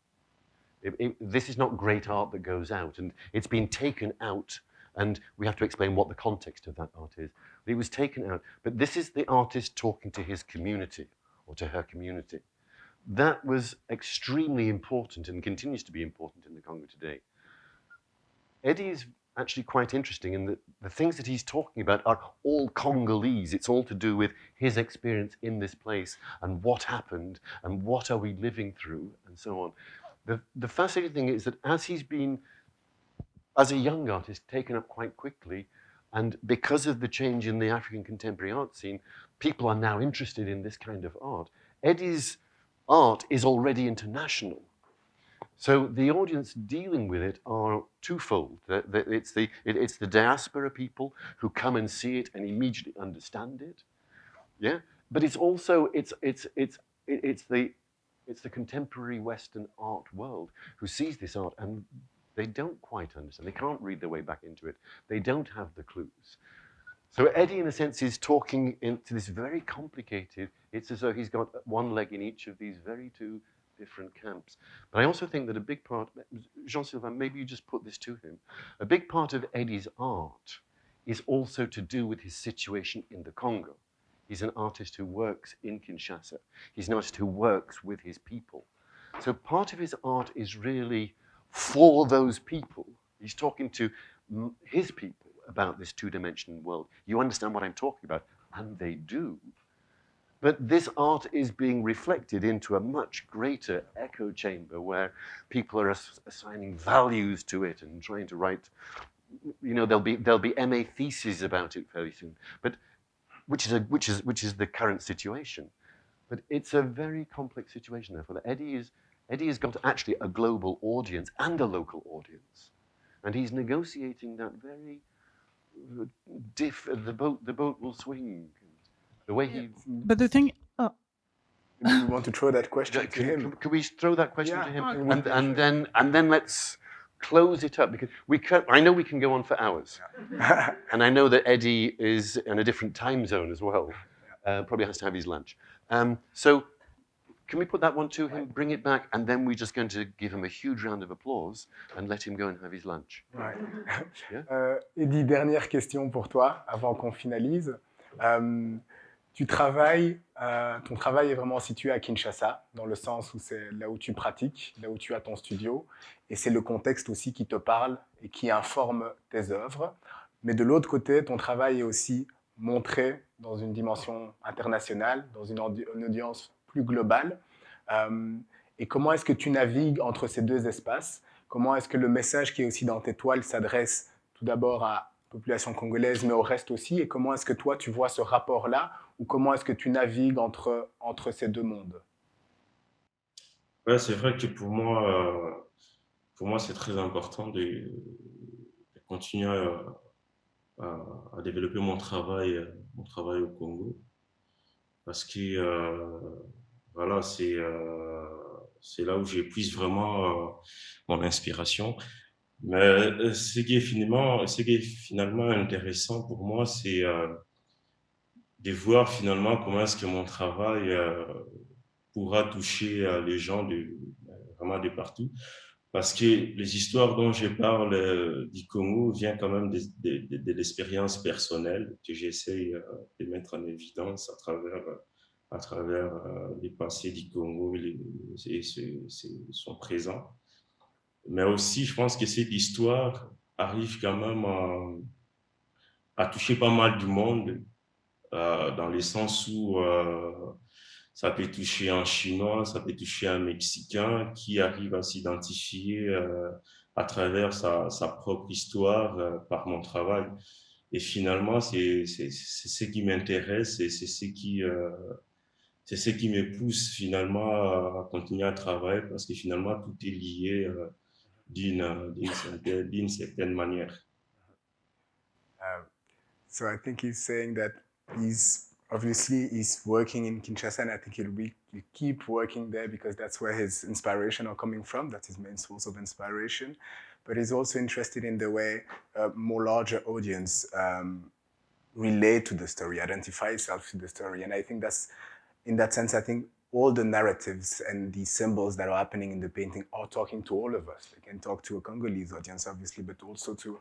This is not great art that goes out, and it's been taken out, and we have to explain what the context of that art is. It was taken out, but this is the artist talking to his community, or to her community. That was extremely important and continues to be important in the Congo today. Eddy is actually quite interesting in that the things that he's talking about are all Congolese. It's all to do with his experience in this place and what happened and what are we living through and so on. The fascinating thing is that as he's been, as a young artist, taken up quite quickly, and because of the change in the African contemporary art scene, people are now interested in this kind of art. Eddy's art is already international. So the audience dealing with it are twofold. It's the diaspora people who come and see it and immediately understand it, yeah. But it's also it's the contemporary Western art world who sees this art and they don't quite understand. They can't read their way back into it. They don't have the clues. So Eddy, in a sense, is talking into this very complicated. It's as though he's got one leg in each of these very two different camps. But I also think that a big part, Jean-Sylvain, maybe you just put this to him, a big part of Eddy's art is also to do with his situation in the Congo. He's an artist who works in Kinshasa. He's an artist who works with his people. So part of his art is really for those people. He's talking to his people about this two-dimensional world. You understand what I'm talking about? And they do. But this art is being reflected into a much greater echo chamber where people are assigning values to it and trying to write, you know, there'll be MA theses about it very soon, but which is the current situation. But it's a very complex situation, therefore. Eddy has got actually a global audience and a local audience. And he's negotiating that very the boat will swing. The way he... But the thing... You want to throw that question to him? Can we throw that question to him? Okay. And then let's close it up, because I know we can go on for hours. Yeah. And I know that Eddy is in a different time zone as well. Probably has to have his lunch. So can we put that one to him, bring it back, and then we're just going to give him a huge round of applause and let him go and have his lunch. Ouais. Yeah? Eddy, dernière question pour toi, avant qu'on finalise. Tu travailles, ton travail est vraiment situé à Kinshasa, dans le sens où c'est là où tu pratiques, là où tu as ton studio, et c'est le contexte aussi qui te parle et qui informe tes œuvres. Mais de l'autre côté, ton travail est aussi montré dans une dimension internationale, dans une audience plus globale. Et comment est-ce que tu navigues entre ces deux espaces? Comment est-ce que le message qui est aussi dans tes toiles s'adresse tout d'abord à la population congolaise, mais au reste aussi? Et comment est-ce que toi, tu vois ce rapport-là? Ou comment est-ce que tu navigues entre ces deux mondes? Ouais, c'est vrai que pour moi c'est très important de continuer à développer mon travail au Congo. Parce que voilà, c'est là où j'épuise vraiment mon inspiration. Mais ce qui est finalement intéressant pour moi, c'est de voir finalement comment est-ce que mon travail pourra toucher les gens vraiment de partout. Parce que les histoires dont je parle du Congo viennent quand même de l'expérience personnelle que j'essaie de mettre en évidence à travers les passés du Congo et son présent. Mais aussi, je pense que cette histoire arrive quand même à toucher pas mal du monde, dans le sens où ça peut toucher un Chinois, ça peut toucher un Mexicain qui arrive à s'identifier à travers sa propre histoire par mon travail. Et finalement, c'est ce qui m'intéresse et c'est ce qui me pousse finalement à continuer à travailler, parce que finalement, tout est lié d'une certaine manière. So I think he's saying that he's working in Kinshasa, and I think he'll keep working there because that's where his inspiration are coming from. That's his main source of inspiration. But he's also interested in the way a more larger audience relate to the story, identify itself to the story. And I think that's, in that sense, I think all the narratives and the symbols that are happening in the painting are talking to all of us. They can talk to a Congolese audience, obviously, but also to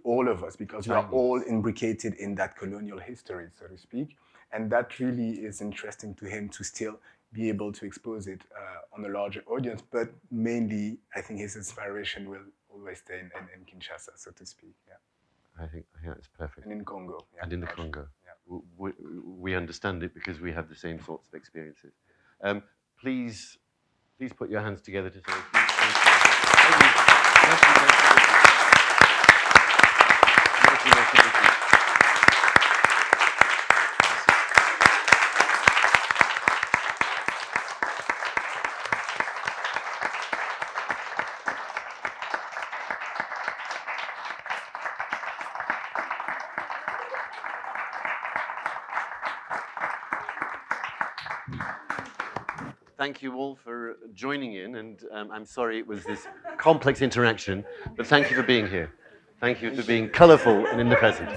all of us, because we are all imbricated in that colonial history, so to speak. And that really is interesting to him to still be able to expose it on a larger audience. But mainly, I think his inspiration will always stay in Kinshasa, so to speak. Yeah. I think it's perfect. And in Congo. Yeah, and in the Congo. Yeah. We understand it because we have the same sorts of experiences. Please put your hands together to say thank you. thank you all for joining in, and I'm sorry it was this complex interaction, but thank you for being here. Thank you for being colourful and in the present.